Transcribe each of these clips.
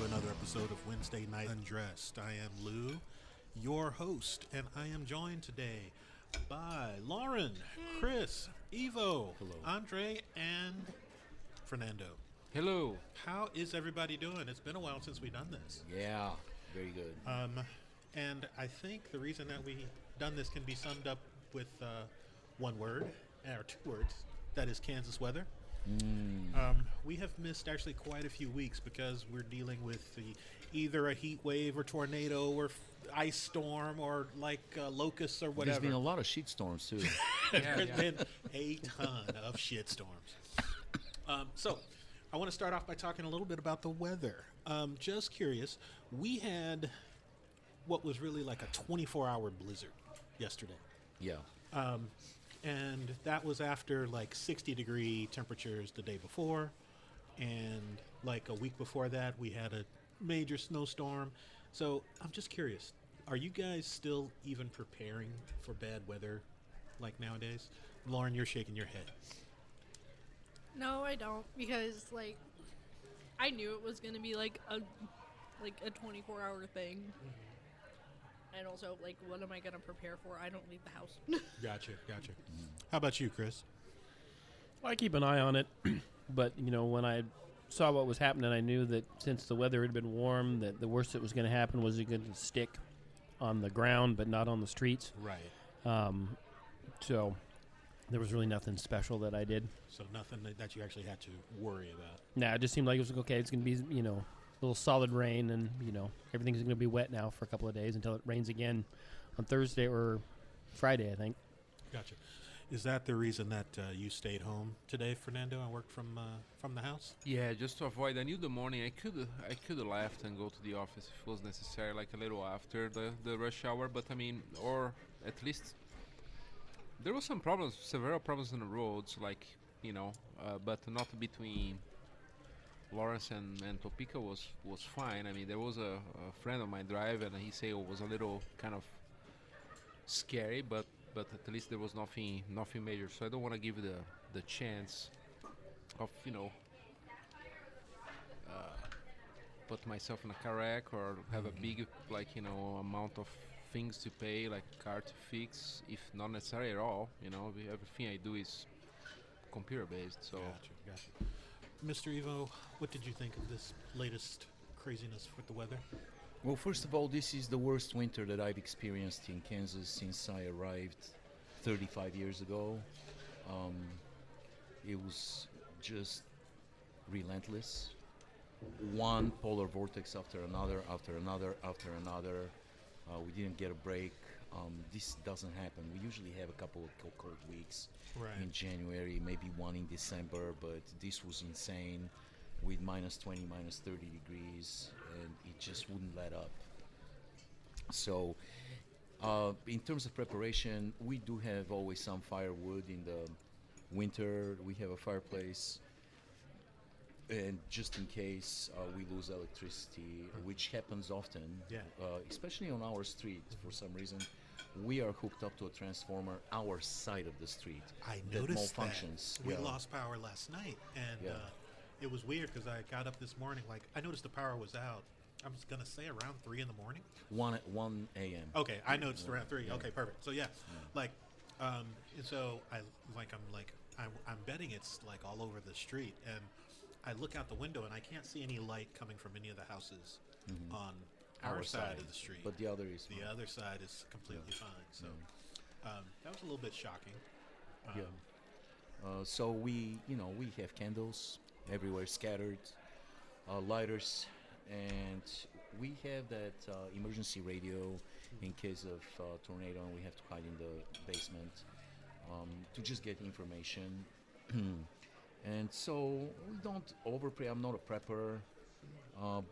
to another episode of Wednesday Night Undressed. I am Lou, your host, and I am joined today by Lauren, Chris, Evo, Andrei, and Fernando. Hello. How is everybody doing? It's been a while since we've done this. Yeah, very good. And I think the reason that we done this can be summed up with one word, or two words. That is Kansas weather. We have missed actually quite a few weeks because we're dealing with either a heat wave or tornado or ice storm or locusts or whatever. There's been a lot of shit storms too. There's been a ton of shit storms. So I want to start off by talking a little bit about the weather. Just curious, we had what was really like a 24-hour blizzard yesterday. Yeah. And that was after like 60-degree temperatures the day before. And like a week before that, we had a major snowstorm. So I'm just curious, are you guys still even preparing for bad weather like nowadays? Lauren, you're shaking your head. No, I don't, because I knew it was going to be like a 24-hour thing. And also, what am I going to prepare for? I don't leave the house. Gotcha. How about you, Chris? Well, I keep an eye on it, but, when I saw what was happening, I knew that since the weather had been warm, that the worst that was going to happen was it going to stick on the ground, but not on the streets. Right. So there was really nothing special that I did. So nothing that you actually had to worry about. Nah, it just seemed like it was okay. It's going to be, a little solid rain, and everything's going to be wet now for a couple of days until it rains again on Thursday or Friday, I think. Gotcha. Is that the reason that you stayed home today, Fernando, and worked from the house? Yeah, just to avoid. I knew the morning I could have left and go to the office if it was necessary, like a little after the rush hour. But or at least there was several problems on the roads, but not between Lawrence and Topeka was fine. I mean, there was a friend of mine drive, and he said it was a little kind of scary, but at least there was nothing major. So I don't want to give the chance of put myself in a car wreck or have a big amount of things to pay, like car to fix, if not necessary at all. Everything I do is computer based. So. Gotcha. Mr. Evo, what did you think of this latest craziness with the weather? Well, first of all, this is the worst winter that I've experienced in Kansas since I arrived 35 years ago. It was just relentless. One polar vortex after another. We didn't get a break. This doesn't happen. We usually have a couple of cold weeks in January, maybe one in December, but this was insane with minus 20, minus 30 degrees, and it just wouldn't let up. So in terms of preparation, we do have always some firewood in the winter. We have a fireplace, and just in case we lose electricity, which happens often, especially on our street for some reason, we are hooked up to a transformer our side of the street. I noticed that malfunctions. We lost power last night, and it was weird because I got up this morning, I noticed the power was out. I was going to say around 3 in the morning. 1 a.m. Okay, I noticed around 3. Yeah. Okay, perfect. So, and so I'm betting it's all over the street, and I look out the window and I can't see any light coming from any of the houses on our side of the street. But the other side is completely fine. So that was a little bit shocking. So we have candles everywhere scattered, lighters, and we have that emergency radio in case of tornado, and we have to hide in the basement to just get information. And so we don't overprepare. I'm not a prepper,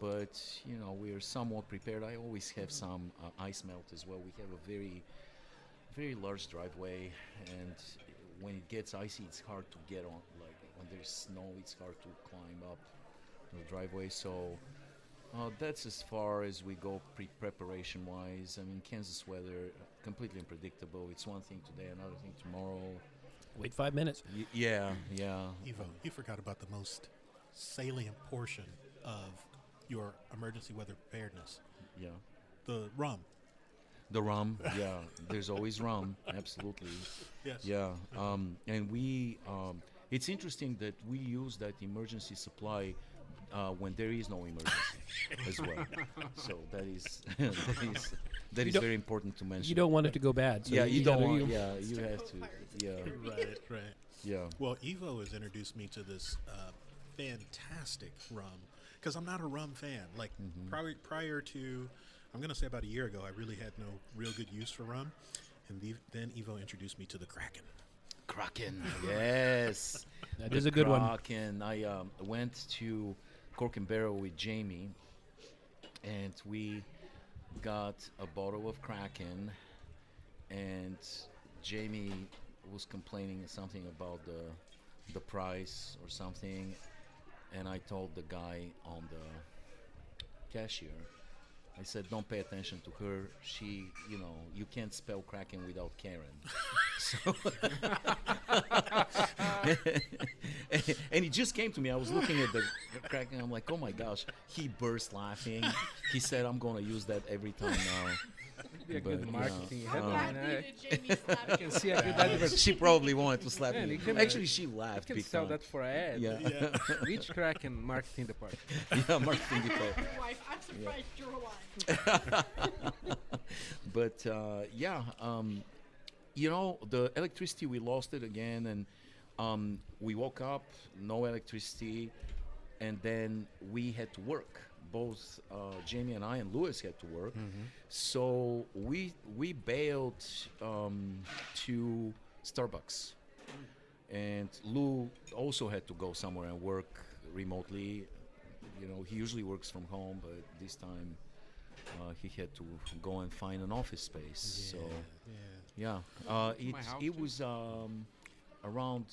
but we are somewhat prepared. I always have some ice melt as well. We have a very, very large driveway, and when it gets icy, it's hard to get on. Like when there's snow, it's hard to climb up the driveway. So that's as far as we go preparation-wise. I mean, Kansas weather completely unpredictable. It's one thing today, another thing tomorrow. Wait 5 minutes. Yeah. Evo, you forgot about the most salient portion of your emergency weather preparedness? Yeah. The rum. The rum, yeah. There's always rum, absolutely. Yes. Yeah. And we, it's interesting that we use that emergency supply when there is no emergency as well. So that is that is don't- very important to mention. You don't want it to go bad. So Yeah, you don't gotta- want. Yeah, you have to. Yeah, Right. Right. yeah. Well, Evo has introduced me to this fantastic rum because I'm not a rum fan. Like prior to, I'm going to say about a year ago, I really had no real good use for rum, and then Evo introduced me to the Kraken. Kraken. Yes. That is a good one. Kraken. I went to Cork and Barrel with Jamie, and we got a bottle of Kraken, and Jamie was complaining something about the price or something, and I told the guy on the cashier, I said, don't pay attention to her. She, you can't spell Kraken without Karen. So and he just came to me. I was looking at the Kraken. I'm like, oh my gosh. He burst laughing. He said, I'm going to use that every time now. Be a good But, marketing yeah. headline. Jamie slapped You can see a good advert. She probably wanted to slap Man, me. you can, Actually, she laughed You can sell because that for an ad. yeah, Which Kraken marketing department? yeah, marketing department. your wife. I'm surprised you're alive. But the electricity, we lost it again, and we woke up, no electricity, and then we had to work. Both Jamie and I and Lewis had to work, so we bailed to Starbucks, and Lou also had to go somewhere and work remotely. He usually works from home, but this time he had to go and find an office space. So Yeah. yeah, My house it too. was around,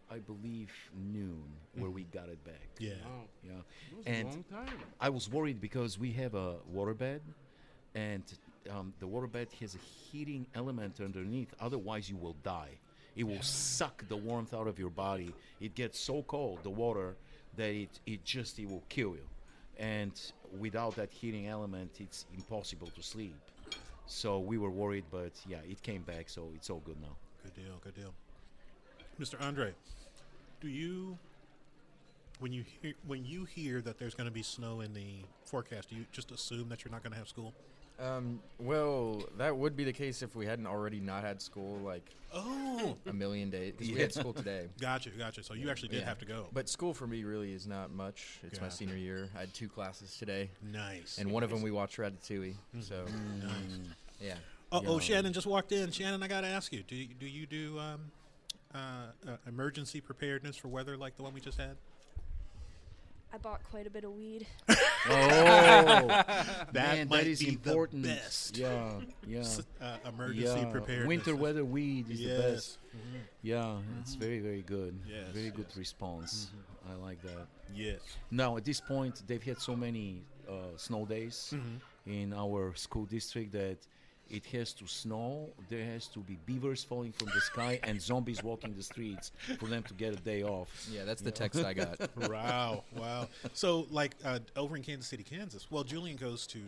I believe, noon where we got it back. Yeah. Wow. Yeah, It was And- a long time. I was worried because we have a waterbed, and the waterbed has a heating element underneath. Otherwise, you will die. It will suck the warmth out of your body. It gets so cold, the water, that it will kill you. And without that heating element, it's impossible to sleep. So we were worried, but yeah, it came back, so it's all good now. Good deal. Good deal. Mr. Andrei, do you, when you hear that there's going to be snow in the forecast, do you just assume that you're not going to have school? Well, that would be the case if we hadn't already not had school like Oh, a million days. Because we had school today. gotcha. So you actually did Yeah. have to go. But school for me really is not much. It's my Gotcha. senior year. I had 2 classes today, Nice. and one of them we watched Ratatouille. So Nice. yeah. Oh, Yeah. Shannon just walked in. Shannon, I got to ask you, do you do emergency preparedness for weather like the one we just had? I bought quite a bit of weed. Oh, That man, might that is be important. the best. Yeah, yeah. Emergency preparedness. Winter weather weed is the Yes. best. Yeah, it's very, very good. Yes, Very good yes. response. I like that. Yes. Now, at this point, they've had so many snow days in our school district that it has to snow. There has to be beavers falling from the sky and zombies walking the streets for them to get a day off. Yeah, that's the text I got. Wow. So, like over in Kansas City, Kansas. Well, Julian goes to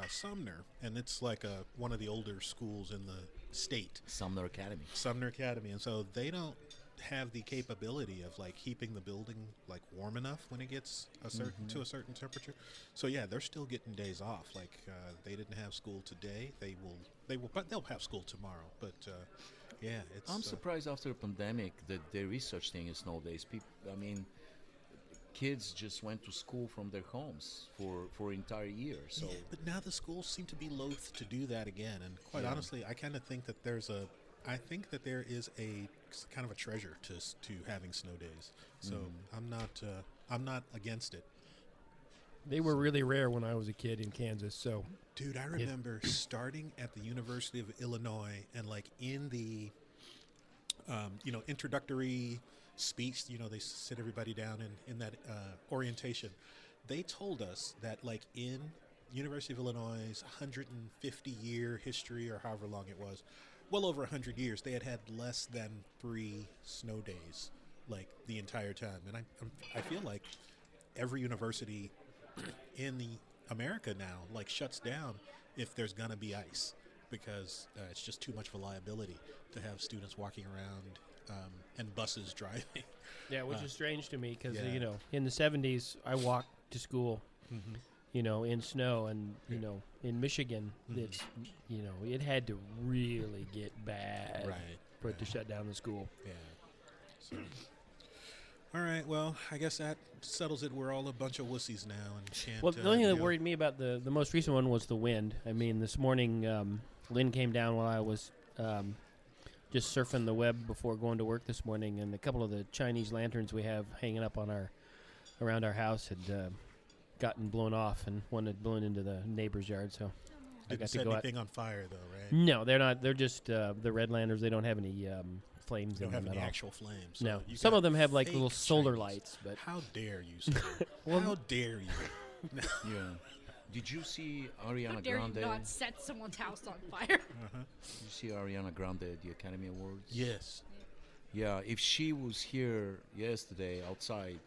Sumner, and it's like one of the older schools in the state, Sumner Academy. Sumner Academy, and so they don't have the capability of like keeping the building like warm enough when it gets to a certain temperature. So yeah, they're still getting days off. Like they didn't have school today. But they'll have school tomorrow. But yeah, it's. I'm surprised after a pandemic that there is such thing as snow days. Kids just went to school from their homes for an entire year. So Yeah, but now the schools seem to be loath to do that again. And quite Yeah. honestly, I kind of think that there is a kind of a treasure to having snow days. So I'm not against it. They were really rare when I was a kid in Kansas. So Dude, I remember starting at the University of Illinois and like in the introductory speech, they sit everybody down in that orientation. They told us that like in University of Illinois' 150-year history or however long it was, well over 100 years, they had less than 3 snow days like the entire time. And I feel like every university in the America now like shuts down if there's gonna be ice because it's just too much of a liability to have students walking around and buses driving. Yeah, which is strange to me because, yeah. you know, in the 70s, I walked to school, you know, in snow. And, you know, in Michigan, it's, you know, it had to really get bad for it to shut down the school. Yeah. So, all right, well, I guess that settles it. We're all a bunch of wussies now. And can't, Well, the only thing that deal. worried me about the most recent one was the wind. I mean, this morning, Lynn came down while I was just surfing the web before going to work this morning, and a couple of the Chinese lanterns we have hanging up on around our house had gotten blown off, and one had blown into the neighbor's yard. So I Didn't got to set go out. anything on fire, though, right? No, they're not. They're just the red lanterns. They don't have any flames They in don't have them any at all. actual flames. So No, you some got of them have like fake little solar Chinese. lights, but How dare you, sir? How dare you? Yeah. Did you see How Ariana dare Grande? you not set someone's house on fire? Did you see Ariana Grande at the Academy Awards? Yes. Yeah, if she was here yesterday outside,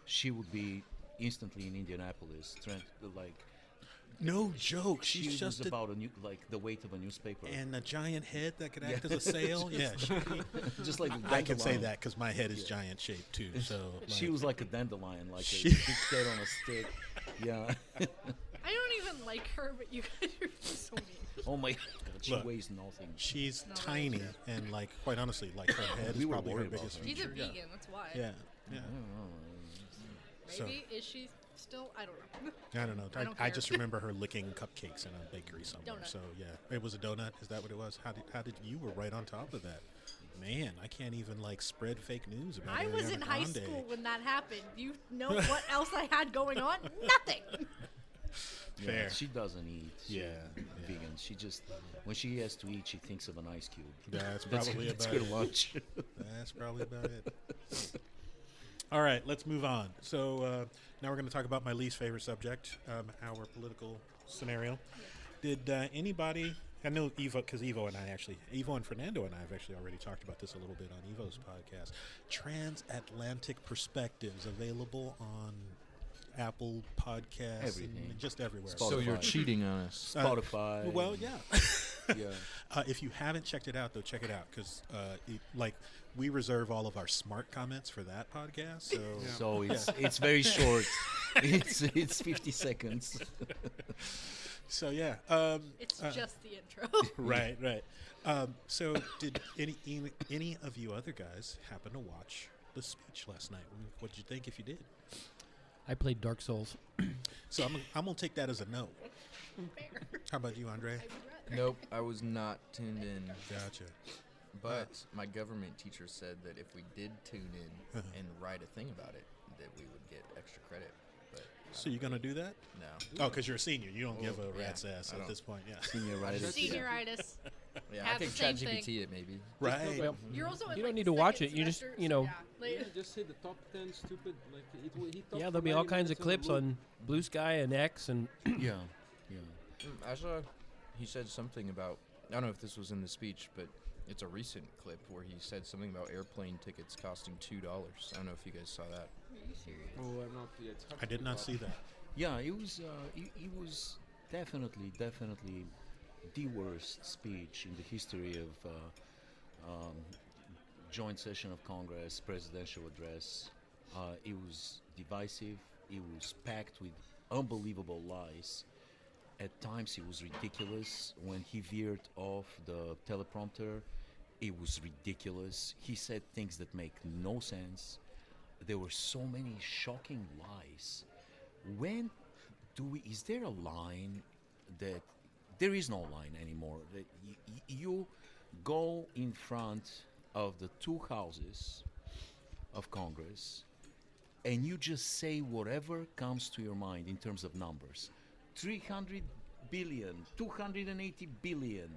she would be instantly in Indianapolis. Like No joke. she She's was just about like the weight of a newspaper. and a giant head that could act Yeah. as a sail. Yeah, Just like I can say dandelion. that because my head is giant shaped too. So She like, was like a dandelion, like She- a big head on a stick. Yeah. I don't even like her, but you guys are so mean. Oh my God, she Look. weighs nothing. she's No, tiny that's and like quite honestly, like her head We is were probably her worried about biggest her. She's a feature. Yeah. vegan, that's why. Yeah. Yeah. So- Maybe is she still? I don't know. I don't know. I don't I care. just remember her licking cupcakes in a bakery somewhere. Donut. So yeah, it was a donut. Is that what it was? How did you were right on top of that? Man, I can't even like spread fake news about I was Ariana in high Grande. school when that happened. You know what else I had going on? Nothing. Yeah, Fair. she doesn't eat. Yeah, Vegan. She just when she has to eat, she thinks of an ice cube. That's That's, probably that's about her it. lunch. That's probably about it. All right, let's move on. So now we're going to talk about my least favorite subject, our political scenario. Did anybody? I know Evo, because Evo and Fernando and I have actually already talked about this a little bit on Evo's podcast. Transatlantic Perspectives available on Apple Podcasts Everything. and just everywhere. Spotify. So you're cheating on us. Spotify. Well, yeah. Yeah. If you haven't checked it out, though, check it out because, like, we reserve all of our smart comments for that podcast. So, So it's very short. It's 50 seconds. so yeah. It's just the intro. Right. So, did any of you other guys happen to watch the speech last night? What did you think if you did? I played Dark Souls. So I'm gonna take that as a no. How about you, Andrei? Nope, I was not tuned in. Gotcha. But my government teacher said that if we did tune in and write a thing about it, that we would get extra credit. But So you gonna do that? no. Oh, because you're a senior. You don't give a yeah, rat's ass I at don't. this point. Yeah. Senioritis. Senioritis. Yeah, Have I think the same ChatGPT it maybe. Right. Well, You're also in, You like, don't need the to watch second it. You just, semester, you so know. yeah, like- Yeah, just say the top 10 stupid. Like he talked Yeah, for there'll be all 90 kinds of minutes clips a loop. on Blue Sky and X and Yeah. Yeah. I saw he said something about, I don't know if this was in the speech, but it's a recent clip where he said something about airplane tickets costing $2. I don't know if you guys saw that. Are you serious? Oh, I'm not. Yeah, it's hard I to did keep not up. see that. Yeah, it was. It was definitely the worst speech in the history of joint session of Congress, presidential address. It was divisive. It was packed with unbelievable lies. At times, it was ridiculous. When he veered off the teleprompter, it was ridiculous. He said things that make no sense. There were so many shocking lies. When do we? Is there a line that there is no line anymore? That you go in front of the two houses of Congress and you just say whatever comes to your mind in terms of numbers. 300 billion, 280 billion,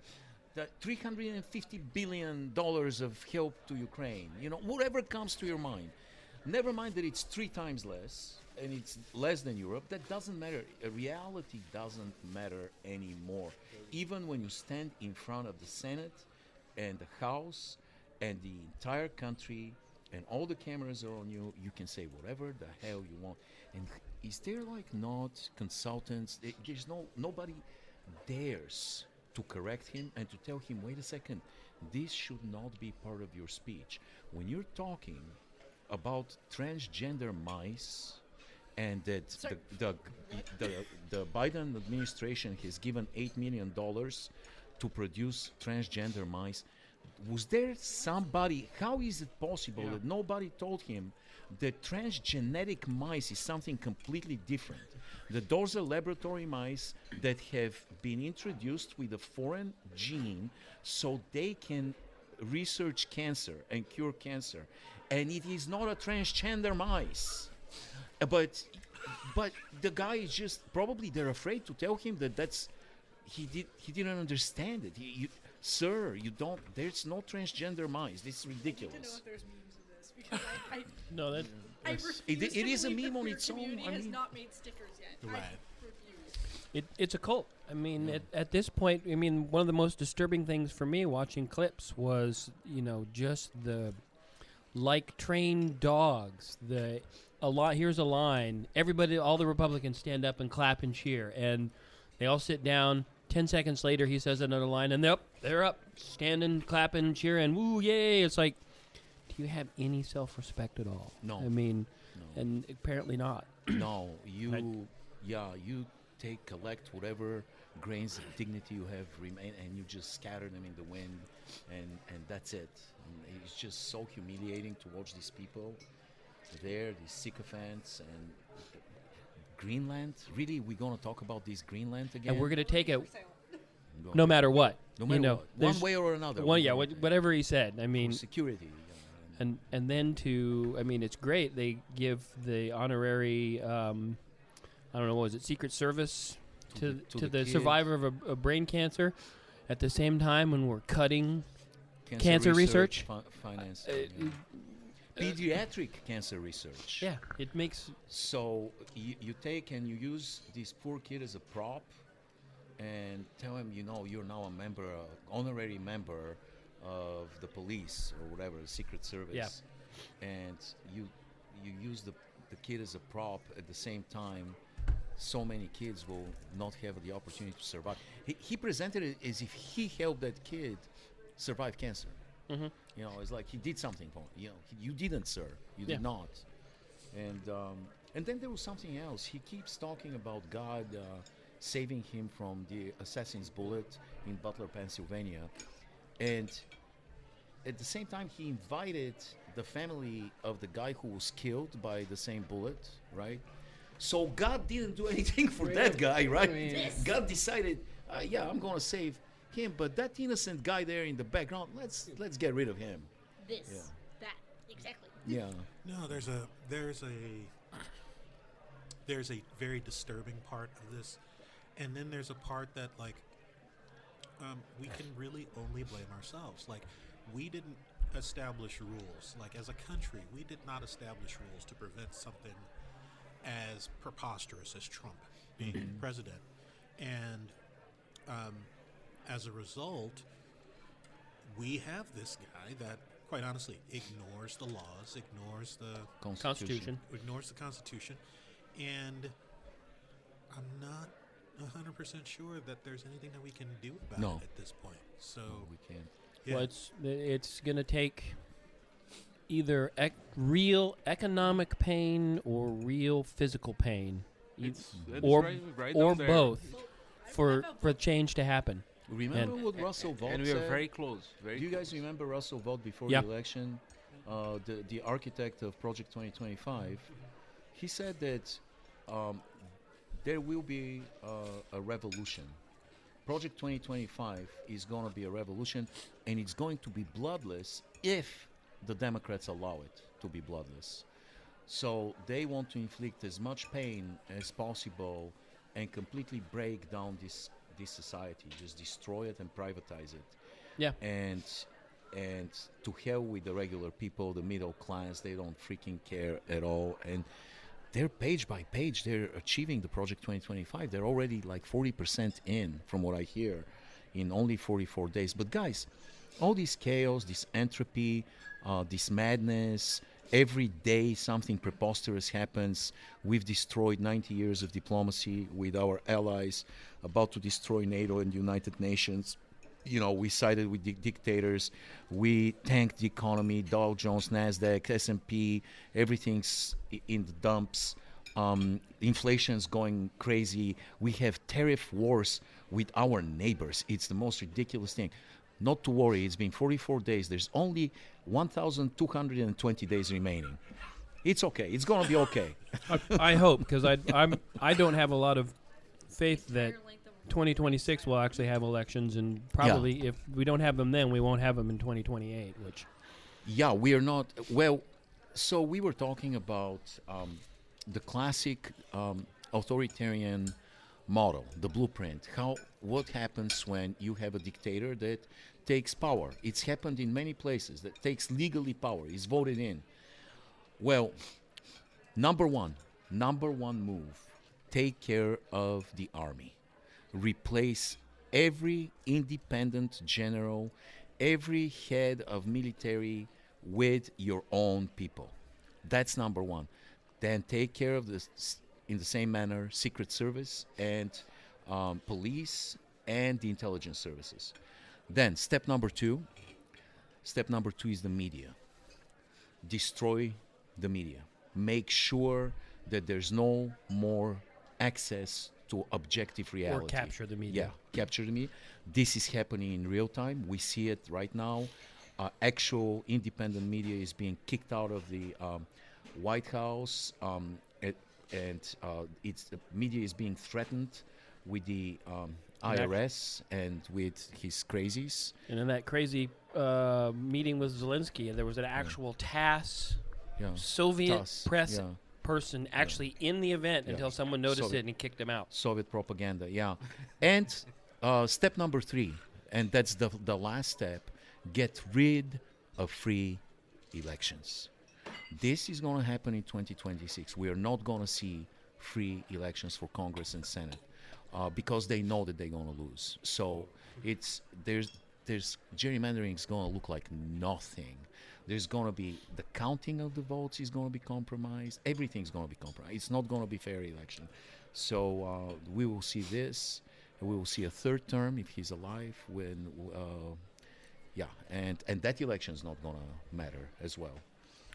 the 350 billion dollars of help to Ukraine. You know, whatever comes to your mind. Never mind that it's 3 times less and it's less than Europe. That doesn't matter. Reality doesn't matter anymore. Even when you stand in front of the Senate and the House and the entire country and all the cameras are on you. You can say whatever the hell you want. And is there like not consultants? There's nobody dares to correct him and to tell him, wait a second, this should not be part of your speech. When you're talking about transgender mice, and that Sorry. the Biden administration has given $8 million to produce transgender mice. Was there somebody? How is it possible that nobody told him that transgenic mice is something completely different? That those are laboratory mice that have been introduced with a foreign gene so they can research cancer and cure cancer, and it is not a transgender mice. But the guy is just probably they're afraid to tell him that he didn't understand it. Sir, you don't. There's no transgender mice. This is I need ridiculous. to know if there's memes of this because I No, that I Yes. refuse It to is a believe meme the on queer its own. community I has mean- not made stickers yet. Right. I refuse. it's a cult. I mean, at this point, I mean, one of the most disturbing things for me watching clips was, just the like trained dogs. Here's a line. Everybody, all the Republicans stand up and clap and cheer, and they all sit down. 10 seconds later, he says another line, and they're up, standing, clapping, cheering, woo, yay! It's like, do you have any self-respect at all? No. I mean, No. and apparently not. No, you collect whatever grains of dignity you have remain, and you just scatter them in the wind, and that's it. And it's just so humiliating to watch these people there, these sycophants, and Greenland. Really, we're gonna talk about this Greenland again? And we're going to take it Go no ahead. matter what. No matter what. One there's- way or another. One, we're yeah, gonna take it. whatever he said. I For mean, security. and then it's great. They give the honorary, I don't know, what was it, Secret Service to the the kid. survivor of a brain cancer. At the same time, when we're cutting Cancer research? Finance. Uh, Pediatric cancer research. yeah, it makes So you take and you use this poor kid as a prop, and tell him, you're now a member, honorary member of the police or whatever, the Secret Service. Yeah. And you use the kid as a prop. At the same time, so many kids will not have the opportunity to survive. He presented it as if he helped that kid survive cancer. Mhm. It's like he did something for him. You didn't, sir. You Yeah. did not. And then there was something else. He keeps talking about God saving him from the assassin's bullet in Butler, Pennsylvania, and at the same time he invited the family of the guy who was killed by the same bullet, right? So God didn't do anything for that guy, right? God decided, I'm going to save him, but that innocent guy there in the background, let's get rid of him. This, that, exactly. Yeah. No, there's a very disturbing part of this, and then there's a part that we can really only blame ourselves. Like, we didn't establish rules. Like, as a country, we did not establish rules to prevent something as preposterous as Trump being president, and as a result, we have this guy that, quite honestly, ignores the laws, ignores the Constitution. and I'm not 100% sure that there's anything that we can do about No. it at this point. So, We can't. yeah. Well, it's going to take either real economic pain or real physical pain, It's or right or down there. both, for change to happen. Remember what Russell Vought And we are said? very close. Very Do you close. guys remember Russell Vought before Yeah. the election? The architect of Project 2025. He said that there will be a revolution. Project 2025 is going to be a revolution, and it's going to be bloodless if the Democrats allow it to be bloodless. So they want to inflict as much pain as possible and completely break down this society, just destroy it and privatize it. Yeah. And to hell with the regular people, the middle class. They don't freaking care at all. And they're page by page, they're achieving the Project 2025. They're already like 40% in, from what I hear, in only 44 days. But guys, all this chaos, this entropy, this madness. Every day something preposterous happens. We've destroyed 90 years of diplomacy with our allies, about to destroy NATO and the United Nations. We sided with dictators. We tanked the economy. Dow Jones, Nasdaq, S&P, everything's in the dumps. Inflation's going crazy. We have tariff wars with our neighbors. It's the most ridiculous thing. Not to worry, it's been 44 days. There's only 1,220 days remaining. It's okay. It's going to be okay. I hope, because I don't have a lot of faith that 2026 will actually have elections, and probably if we don't have them then, we won't have them in 2028, which... Yeah, we are not... Well, so we were talking about the classic authoritarian model, the blueprint. What happens when you have a dictator that takes power? It's happened in many places, that takes legally power, is voted in. Well, number one move, take care of the army. Replace every independent general, every head of military with your own people. That's number one. Then take care of this in the same manner, Secret Service and police and the intelligence services. Then step number two is the media. Destroy the media. Make sure that there's no more access to objective reality. Or capture the media. Yeah, capture the media. This is happening in real time. We see it right now. Actual independent media is being kicked out of the White House, the media is being threatened with the IRS and with his crazies. And in that crazy meeting with Zelensky, there was an actual TASS, Soviet press person actually in the event until someone noticed it and kicked him out. Soviet propaganda, yeah. And step number 3, and that's the last step, get rid of free elections. This is going to happen in 2026. We are not going to see free elections for Congress and Senate because they know that they're going to lose. So there's gerrymandering is going to look like nothing. There's going to be the counting of the votes is going to be compromised. Everything's going to be compromised. It's not going to be fair election. So we will see this. We will see a third term if he's alive. And that election is not going to matter as well.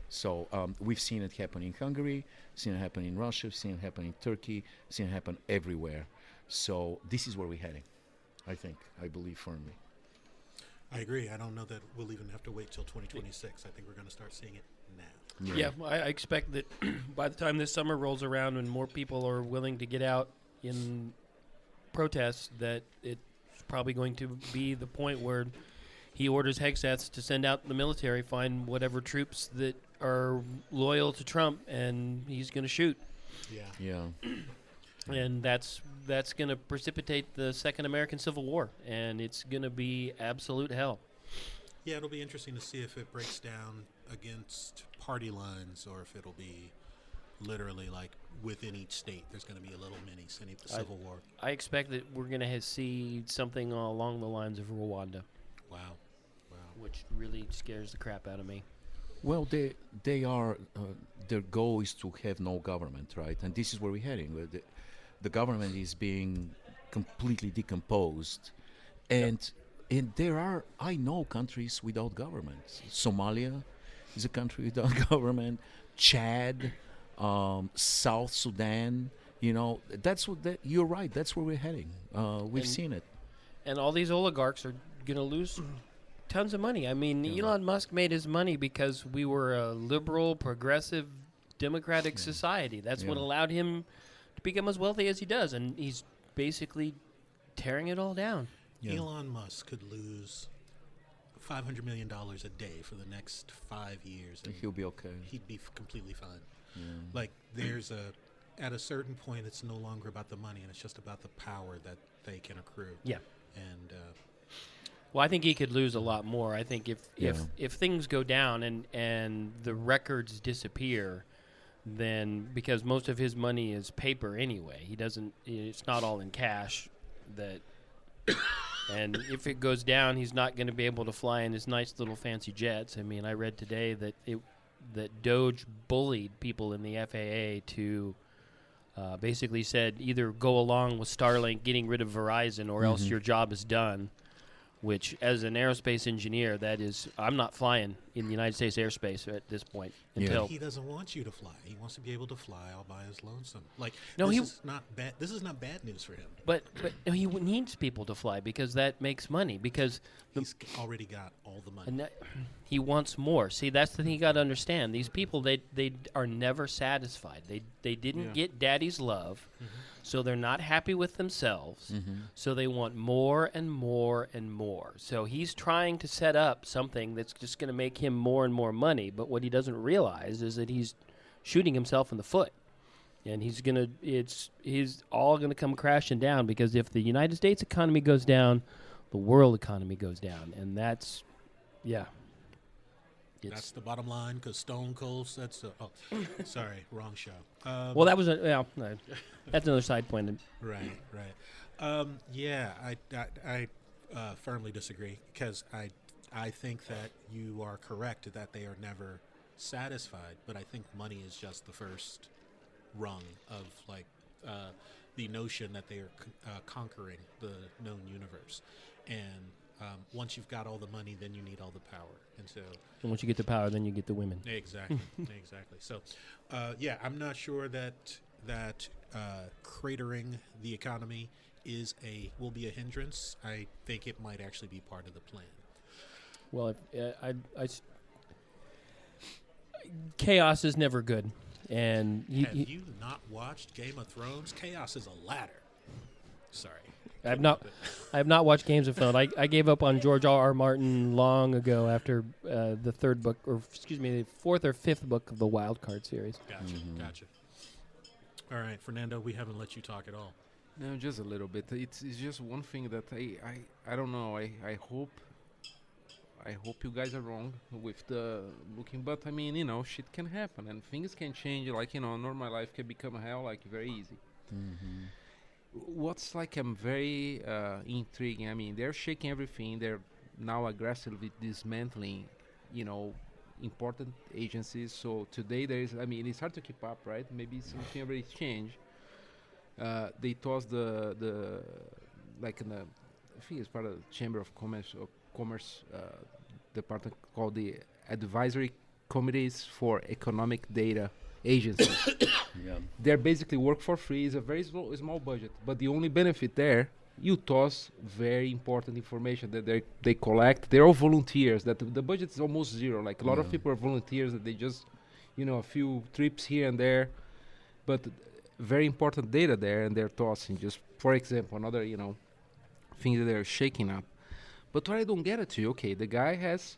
So we've seen it happen in Hungary, seen it happen in Russia, seen it happen in Turkey, seen it happen everywhere. So this is where we're heading, I believe firmly. I agree. I don't know that we'll even have to wait till 2026. I think we're going to start seeing it now. Yeah, I expect that by the time this summer rolls around and more people are willing to get out in protests, that it's probably going to be the point where he orders Hegseths to send out the military, find whatever troops that are loyal to Trump, and he's going to shoot. Yeah. And that's going to precipitate the Second American Civil War, and it's going to be absolute hell. Yeah, it'll be interesting to see if it breaks down against party lines or if it'll be literally like within each state. There's going to be a little mini civil war. I expect that we're going to see something along the lines of Rwanda. Wow. Which really scares the crap out of me. Well, they are their goal is to have no government, right? And this is where we're heading. The government is being completely decomposed, and I know countries without government. Somalia is a country without government. Chad, South Sudan. You're right. That's where we're heading. We've seen it. And all these oligarchs are going to lose tons of money. I mean, Elon Musk made his money because we were a liberal, progressive, democratic society. That's what allowed him to become as wealthy as he does, and he's basically tearing it all down. Yeah. Elon Musk could lose $500 million a day for the next 5 years. And he'll be okay. He'd be completely fine. Yeah. Like, at a certain point, it's no longer about the money, and it's just about the power that they can accrue. Yeah. And well, I think he could lose a lot more. I think if things go down and the records disappear, then because most of his money is paper anyway, it's not all in cash. That And if it goes down, he's not going to be able to fly in his nice little fancy jets. I mean, I read today that Doge bullied people in the FAA to basically said either go along with Starlink getting rid of Verizon or else your job is done. Which, as an aerospace engineer, that is, I'm not flying in the United States airspace at this point until He doesn't want you to fly. He wants to be able to fly all by his lonesome. Like, No, this is not bad. This is not bad news for him. But no, he needs people to fly because that makes money. Because He's already got all the money. and that, he wants more. See, that's the thing you got to understand. These people, they are never satisfied. They didn't get daddy's love, so they're not happy with themselves. So they want more and more and more. So he's trying to set up something that's just going to make him more and more money. But what he doesn't realize is that he's shooting himself in the foot. And he's all going to come crashing down because if the United States economy goes down, the world economy goes down. And that's, That's the bottom line because Stone Cold said so. Oh, sorry, wrong show. Well, that was no, that's another side point. Right. Yeah, I firmly disagree because I think that you are correct that they are never satisfied, but I think money is just the first rung of like the notion that they are conquering the known universe, and once you've got all the money, then you need all the power, and so. And once you get the power, then you get the women. Exactly, exactly. So, yeah, I'm not sure that cratering the economy will be a hindrance. I think it might actually be part of the plan. Well, chaos is never good, and Have you not watched Game of Thrones? Chaos is a ladder. Sorry. I have not watched Games of Thrones. I gave up on George R. Martin long ago after the third book, or excuse me, the fourth or fifth book of the Wild Card series. Gotcha. All right, Fernando, we haven't let you talk at all. No, just a little bit. It's just one thing that I don't know. I hope you guys are wrong with the looking, but I mean, shit can happen and things can change. Like, normal life can become hell, like, very easy. What's like very intriguing, I mean, they're shaking everything. They're now aggressively dismantling, important agencies. So today it's hard to keep up, right? Maybe something already changed. They tossed the like in the, I think it's part of the Chamber of Commerce department called the Advisory Committees for Economic Data Agencies. They're basically work for free. It's a very small budget, but the only benefit there, you toss very important information that they collect. They're all volunteers. That the budget is almost zero. Like a lot of people are volunteers that they just, a few trips here and there, but very important data there, and they're tossing. Just for example, another thing that they're shaking up. But what I don't get it to you, okay, the guy has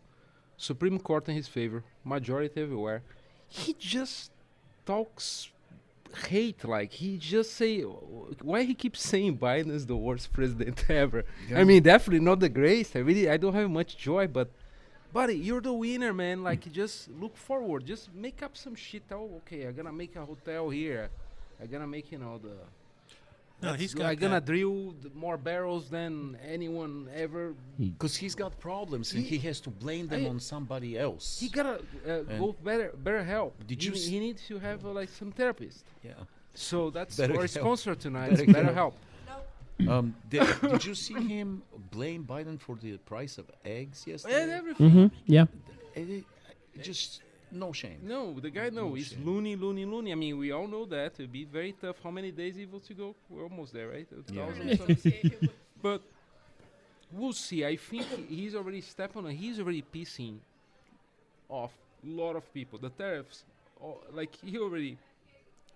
Supreme Court in his favor, majority everywhere. He just talks hate, like he just say why he keeps saying Biden is the worst president ever. I mean, definitely not the greatest. I don't have much joy, but buddy, you're the winner, man. Like, just look forward, just make up some shit. Oh, okay, I'm gonna make a hotel here, I'm gonna make No, he's got I'm gonna drill more barrels than anyone ever. Because he's got problems and he has to blame them on somebody else. He gotta go better help. Did you He needs to have like some therapist. Yeah. So that's Better our help. sponsor tonight. Better Better help. help. Did you see him blame Biden for the price of eggs yesterday? And everything. Yeah. Just no shame. No, the guy he's shame. loony. I mean, we all know that. It'll be very tough. How many days evil to go? We're almost there, right? Yeah. 1,000 something. But we'll see. I think he's already he's already pissing off a lot of people. The tariffs, a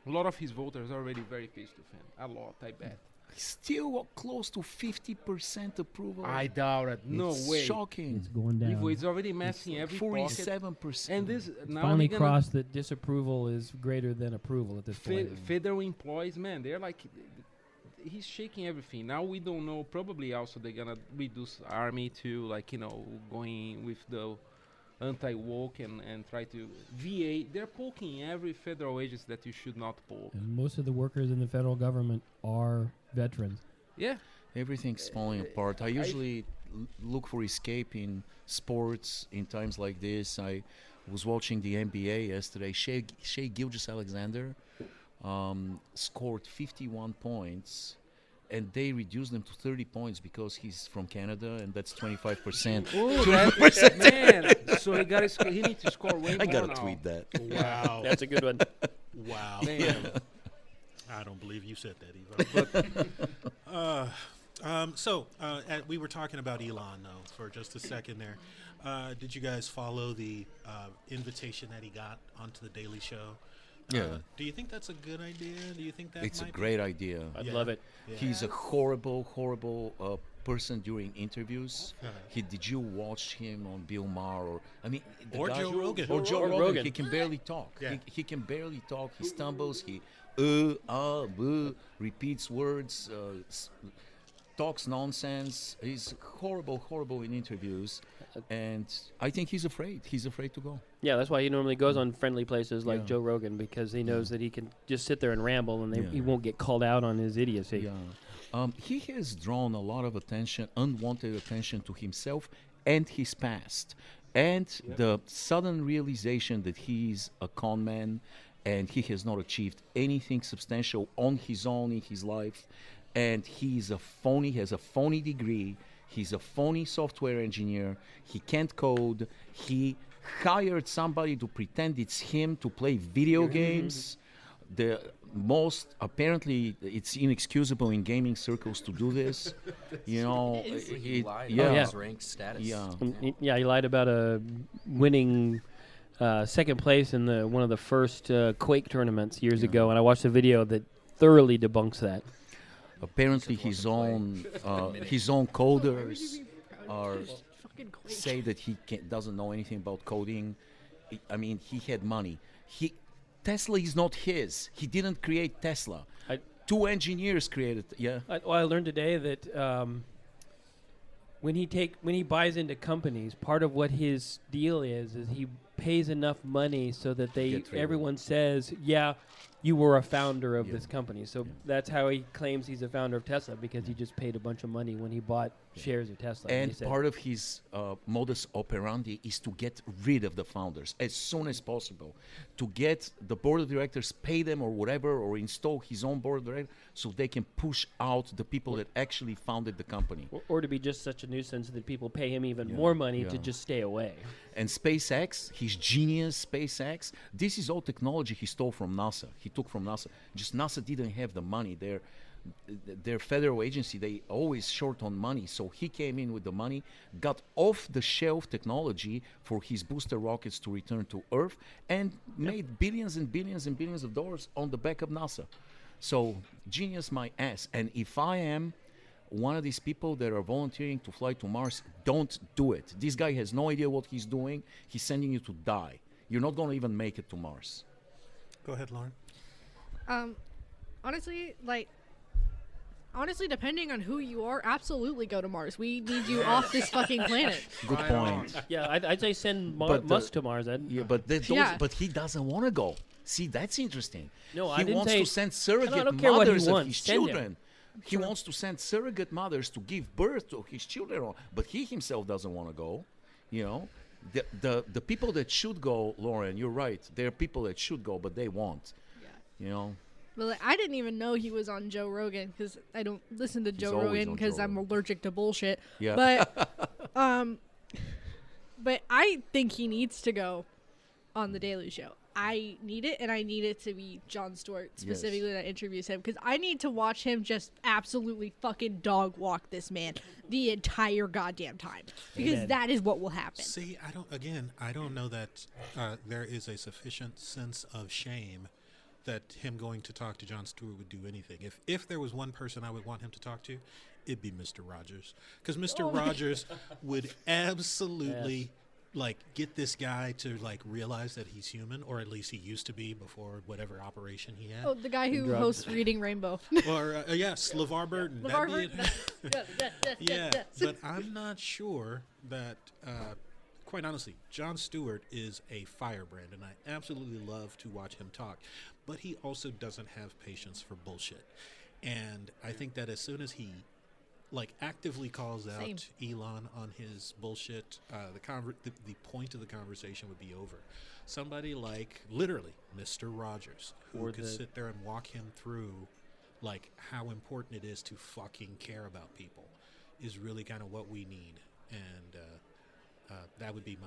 lot of his voters are already very pissed with him. A lot, I bet. Still close to 50% approval. I doubt it. No It's way. shocking. It's going down. It's already messing every pocket. 47%. And this now Finally we're gonna crossed that disapproval is greater than approval at this point. federal employees, man, they're like, he's shaking everything. Now we don't know. Probably also they're gonna reduce army to going with the anti-woke and try to VA. They're poking every federal agency that you should not poke. And most of the workers in the federal government are veterans. Yeah. Everything's falling apart. I usually look for escape in sports in times like this. I was watching the NBA yesterday. Shea Gilgeous-Alexander scored 51 points, and they reduced them to 30 points because he's from Canada, and that's 25%. Oh, that man! So he needs to score way I more gotta now. tweet that. Wow. That's a good one. Wow. Damn. I don't believe you said that, Eva. We were talking about Elon, though, for just a second there. Did you guys follow the invitation that he got onto the Daily Show? Yeah. Do you think that's a good idea? Do you think that It's a might great idea. I'd Yeah. love it. Yeah. He's a horrible person during interviews. Did you watch him on Bill Maher or the Or guy- Joe Rogan. Or Joe Or Rogan. Rogan. He can barely talk. Yeah. He can barely talk. He stumbles. He repeats words, talks nonsense. He's horrible in interviews, and I think he's afraid. He's afraid to go. Yeah, that's why he normally goes on friendly places like Yeah. Joe Rogan, because he knows that he can just sit there and ramble, and Yeah. he won't get called out on his idiocy. Yeah. He has drawn a lot of attention, unwanted attention to himself and his past. And the sudden realization that he's a con man and he has not achieved anything substantial on his own in his life. And he's a phony, has a phony degree. He's a phony software engineer. He can't code. He hired somebody to pretend it's him to play video games. Apparently it's inexcusable in gaming circles to do this. He lied yeah. about yeah. his rank status. Yeah. Yeah, he lied about winning second place in one of the first Quake tournaments years ago, and I watched a video that thoroughly debunks that. Apparently his own coders are Fucking Quake. say that he doesn't know anything about coding. He had money. Tesla is not his. He didn't create Tesla. Two engineers created. Yeah. I learned today that when he buys into companies, part of what his deal is he pays enough money so that Get traded. everyone says, yeah, you were a founder of this company. So that's how he claims he's a founder of Tesla, because he just paid a bunch of money when he bought shares of Tesla. And he said, part of his modus operandi is to get rid of the founders as soon as possible, to get the board of directors, pay them or whatever, or install his own board of directors so they can push out the people that actually founded the company. or to be just such a nuisance that people pay him even more money to yeah. just stay away. And SpaceX, his genius SpaceX, this is all technology he stole from NASA. He took from NASA. Just NASA didn't have the money. Their federal agency, they always short on money. So he came in with the money, got off-the-shelf technology for his booster rockets to return to Earth, and made billions and billions and billions of dollars on the back of NASA. So genius my ass. And if I am one of these people that are volunteering to fly to Mars, don't do it. This guy has no idea what he's doing. He's sending you to die. You're not going to even make it to Mars. Go ahead, Lauren. Honestly, depending on who you are, absolutely go to Mars. We need you off this fucking planet. Good Right point. Yeah, I'd say send But Musk to Mars. Yeah. But he doesn't want to go. See, that's interesting. No, he I didn't wants say- to send surrogate I don't care what he mothers of wants. his Send him. children. He wants to send surrogate mothers to give birth to his children, but he himself doesn't want to go. The people that should go, Lauren, you're right. There are people that should go, but they won't. Yeah. But I didn't even know he was on Joe Rogan, because I don't listen to Joe always Rogan on because Joe I'm Rogan. allergic to bullshit. Yeah. But I think he needs to go on the Daily Show. I need it, and I need it to be Jon Stewart specifically that interviews him, because I need to watch him just absolutely fucking dog walk this man the entire goddamn time, because Amen. that is what will happen. See, I don't know that there is a sufficient sense of shame that him going to talk to Jon Stewart would do anything. If there was one person I would want him to talk to, it'd be Mr. Rogers, because Mr. Rogers would absolutely get this guy to realize that he's human, or at least he used to be before whatever operation he had. Oh, the guy who Drugs. hosts Reading Rainbow. Or LeVar Burton. LeVar That'd be it. Yeah, Yes. but I'm not sure that, quite honestly, Jon Stewart is a firebrand, and I absolutely love to watch him talk. But he also doesn't have patience for bullshit. And I think that as soon as he like actively calls out Same. Elon on his bullshit, the point of the conversation would be over. Somebody like literally Mr. Rogers, who Or could the- sit there and walk him through like how important it is to fucking care about people is really kind of what we need, and that would be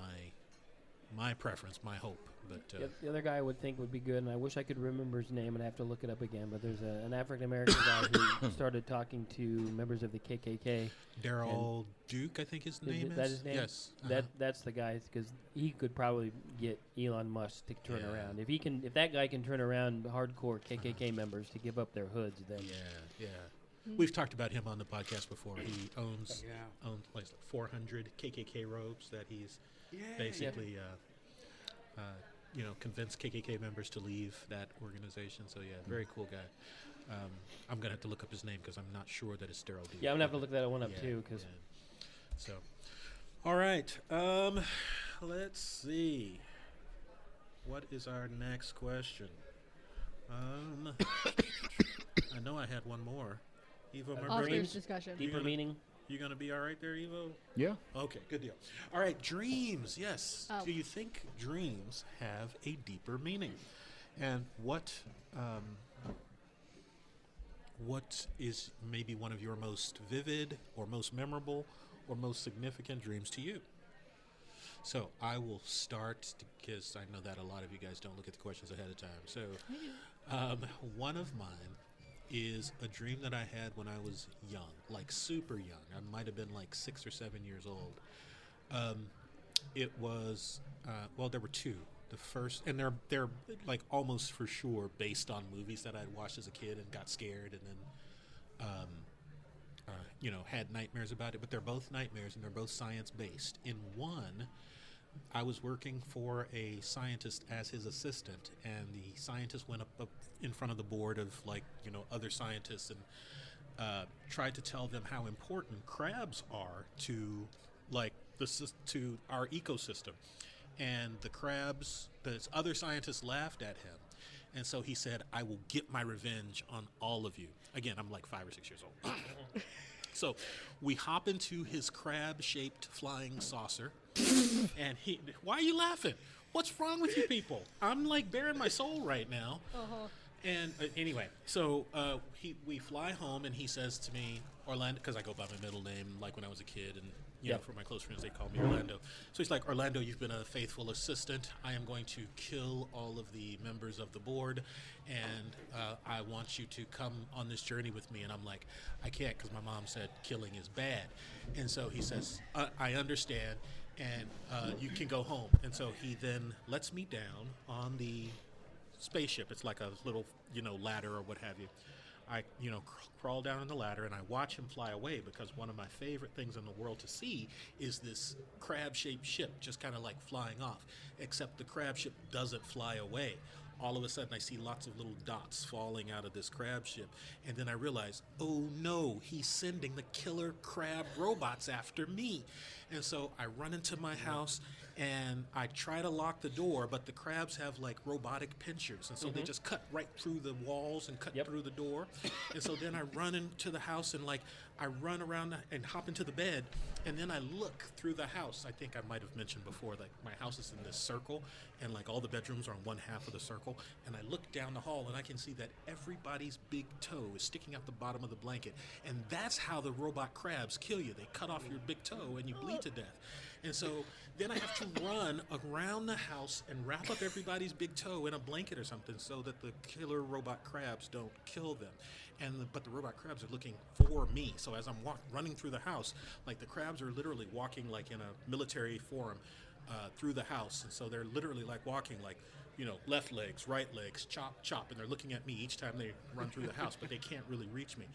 my preference, my hope. But The other guy I would think would be good, and I wish I could remember his name, and I have to look it up again. But there's an African American guy who started talking to members of the KKK. Daryl Duke, I think his name is. That his name? Yes. That's the guy, because he could probably get Elon Musk to turn Yeah. around. If that guy can turn around hardcore KKK members to give up their hoods, then Yeah. We've talked about him on the podcast before. He owns like 400 KKK robes that he's basically convinced KKK members to leave that organization. So yeah, very cool guy. I'm gonna have to look up his name because I'm not sure that it's Daryl Duke. yeah, I'm gonna have to look that one up Yeah, too, because yeah. So, all right. Let's see. What is our next question? I know I had one more. Evo, my brother, Authors discussion. deeper meaning. you gonna be all right there, Evo? Yeah. Okay, good deal. All right, dreams. Yes. Oh. Do you think dreams have a deeper meaning? And what is maybe one of your most vivid or most memorable or most significant dreams to you? So I will start because I know that a lot of you guys don't look at the questions ahead of time. So one of mine is a dream that I had when I was young, like super young. I might have been like 6 or 7 years old. It was there were two. The first, and they're like almost for sure based on movies that I'd watched as a kid and got scared and then had nightmares about it. But they're both nightmares and they're both science based. In one, I was working for a scientist as his assistant, and the scientist went up in front of the board of other scientists and tried to tell them how important crabs are to to our ecosystem. And the crabs, the other scientists laughed at him, and so he said, "I will get my revenge on all of you." Again, I'm like 5 or 6 years old. So we hop into his crab-shaped flying saucer. And why are you laughing? What's wrong with you people? I'm like bearing my soul right now. Uh-huh. And anyway, so we fly home, and he says to me, Orlando, because I go by my middle name, like when I was a kid, and for my close friends, they call me Orlando. So he's like, Orlando, you've been a faithful assistant. I am going to kill all of the members of the board, and I want you to come on this journey with me. And I'm like, I can't, because my mom said killing is bad. And so he says, I understand, and you can go home. And so he then lets me down on the spaceship. It's like a little, ladder or what have you. I, crawl down on the ladder and I watch him fly away, because one of my favorite things in the world to see is this crab-shaped ship just kind of like flying off, except the crab ship doesn't fly away. All of a sudden I see lots of little dots falling out of this crab ship, and then I realize, oh no, he's sending the killer crab robots after me. And so I run into my house and I try to lock the door, but the crabs have like robotic pinchers, and so they just cut right through the walls and cut through the door. And so then I run into the house and I run around and hop into the bed, and then I look through the house. I think I might have mentioned before, like my house is in this circle, and like all the bedrooms are on one half of the circle, and I look down the hall and I can see that everybody's big toe is sticking out the bottom of the blanket, and that's how the robot crabs kill you. They cut off your big toe and you bleed to death. And so then I have to run around the house and wrap up everybody's big toe in a blanket or something so that the killer robot crabs don't kill them. But the robot crabs are looking for me. So as I'm running through the house, like the crabs are literally walking like in a military form through the house. And so they're literally like walking like, left legs, right legs, chop, chop. And they're looking at me each time they run through the house, but they can't really reach me.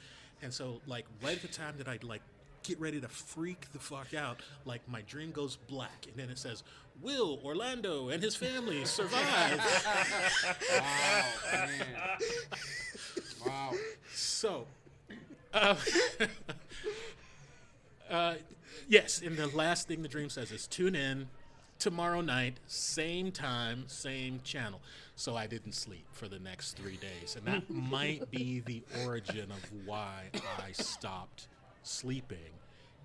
And so like right at the time that I'd like get ready to freak the fuck out, like my dream goes black, and then it says, "Will Orlando and his family survive?" Wow, man. Wow. So, yes, and the last thing the dream says is, "Tune in tomorrow night, same time, same channel." So I didn't sleep for the next 3 days, and that might be the origin of why I stopped sleeping,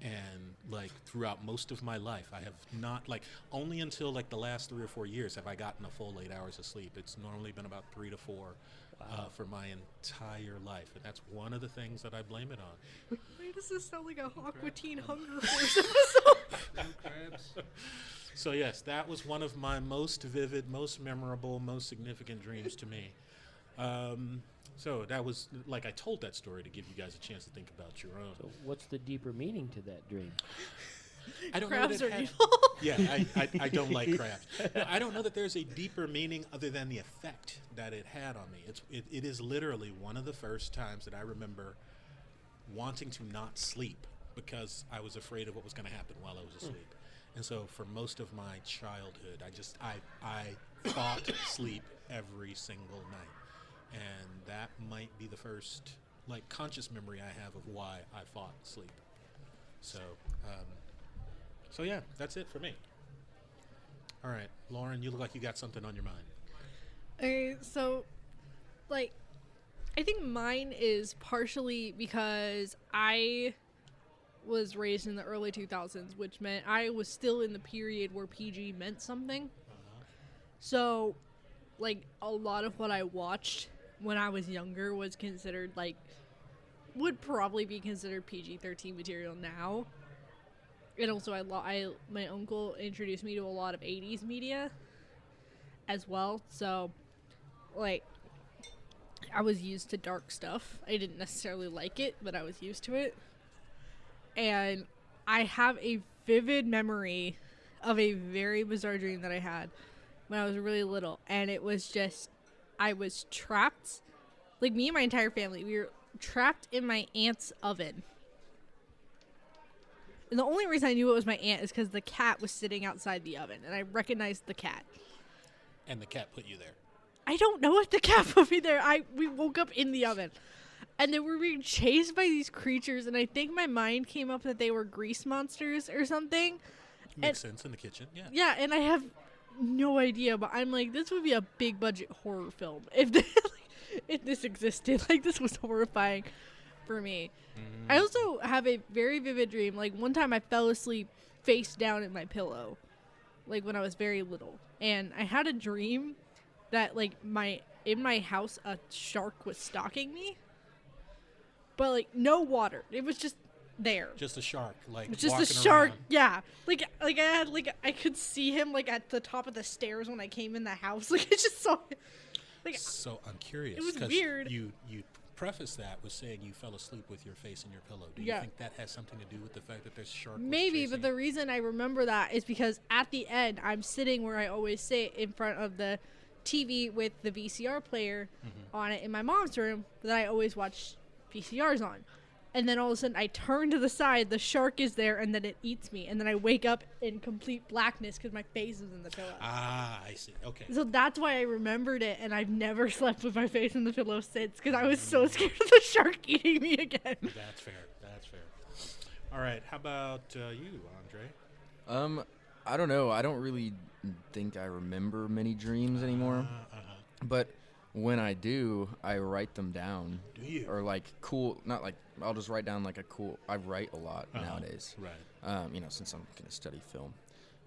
and like throughout most of my life, I have not, like, only until like the last 3 or 4 years have I gotten a full 8 hours of sleep. It's normally been about 3 to 4 for my entire life, and that's one of the things that I blame it on. Why does this sound like a Aqua Teen Hunger Force episode? No crabs. So yes, that was one of my most vivid, most memorable, most significant dreams to me. So that was, like, I told that story to give you guys a chance to think about your own. So what's the deeper meaning to that dream? I don't Crabs know are that it evil. Yeah, I don't like crabs. No, I don't know that there's a deeper meaning other than the effect that it had on me. It is literally one of the first times that I remember wanting to not sleep because I was afraid of what was going to happen while I was asleep. And so for most of my childhood, I fought sleep every single night. And that might be the first, like, conscious memory I have of why I fought sleep. So, so yeah, that's it for me. All right, Lauren, you look like you got something on your mind. Okay, so, like, I think mine is partially because I was raised in the early 2000s, which meant I was still in the period where PG meant something. So, like, a lot of what I watched when I was younger was considered, like, would probably be considered PG-13 material now. And also, my uncle introduced me to a lot of 80s media as well. So, like, I was used to dark stuff. I didn't necessarily like it, but I was used to it. And I have a vivid memory of a very bizarre dream that I had when I was really little. And it was just, I was trapped, like, me and my entire family, we were trapped in my aunt's oven. And the only reason I knew it was my aunt is because the cat was sitting outside the oven, and I recognized the cat. And the cat put you there. I don't know if the cat put me there. We woke up in the oven. And then we were being chased by these creatures, and I think my mind came up that they were grease monsters or something. Makes sense in the kitchen, yeah. Yeah, and I have no idea, but I'm like, this would be a big budget horror film if if this existed. Like, this was horrifying for me. I also have a very vivid dream. Like, one time I fell asleep face down in my pillow, like, when I was very little. And I had a dream that, like, in my house, a shark was stalking me. But, like, no water. It was just there. Just a shark, like, It's just a walking shark, around. yeah. Like I could see him, like, at the top of the stairs when I came in the house. Like, I just saw him. Like, So I'm curious. It was 'cause weird. You preface that with saying you fell asleep with your face in your pillow. Do you Yeah. think that has something to do with the fact that there's shark? was maybe, chasing but the reason I remember that is because at the end, I'm sitting where I always sit in front of the TV with the VCR player on it in my mom's room that I always watch VCRs on. And then all of a sudden, I turn to the side, the shark is there, and then it eats me. And then I wake up in complete blackness because my face is in the pillow. Ah, I see. Okay. So that's why I remembered it, and I've never slept with my face in the pillow since because I was so scared of the shark eating me again. That's fair. That's fair. All right. How about you, Andre? I don't know. I don't really think I remember many dreams anymore. But when I do, I write them down. Do you? Or, like, cool, not like, I'll just write down, like, I write a lot nowadays. Right. Since I'm going to study film.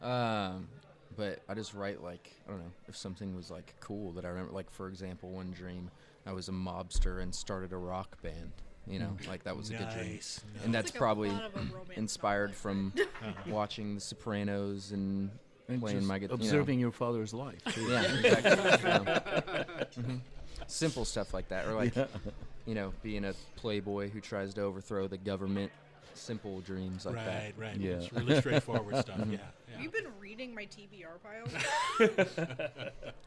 But I just write, like, I don't know, if something was, like, cool that I remember. Like, for example, one dream, I was a mobster and started a rock band. Like, that was a good dream. Nice. And that's like a probably plot of a romance inspired novel. from watching The Sopranos and playing my guitar. Observing your father's life. too. Yeah, exactly. Simple stuff like that. Or, like, being a playboy who tries to overthrow the government. Simple dreams like that. Right. Yeah. It's really straightforward stuff. Yeah. Have you been reading my TBR pile? I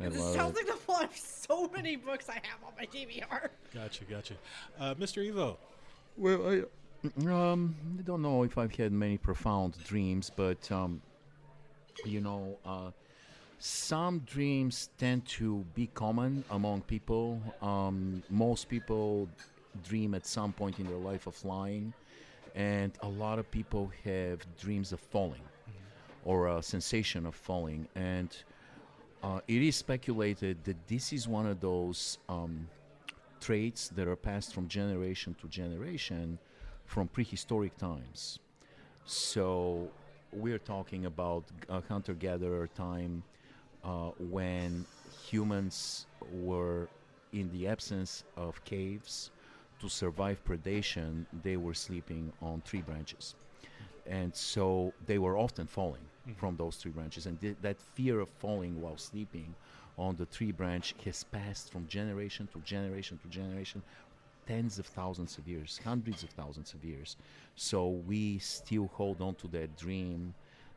This love sounds it. like the plot of so many books I have on my TBR. Gotcha. Mr. Evo. Well, I don't know if I've had many profound dreams, but some dreams tend to be common among people. Most people dream at some point in their life of flying, and a lot of people have dreams of falling or a sensation of falling. And it is speculated that this is one of those traits that are passed from generation to generation from prehistoric times. So we're talking about hunter-gatherer time, when humans were in the absence of caves. To survive predation, they were sleeping on tree branches. And so they were often falling from those tree branches. And that fear of falling while sleeping on the tree branch has passed from generation to generation to generation, tens of thousands of years, hundreds of thousands of years. So we still hold on to that dream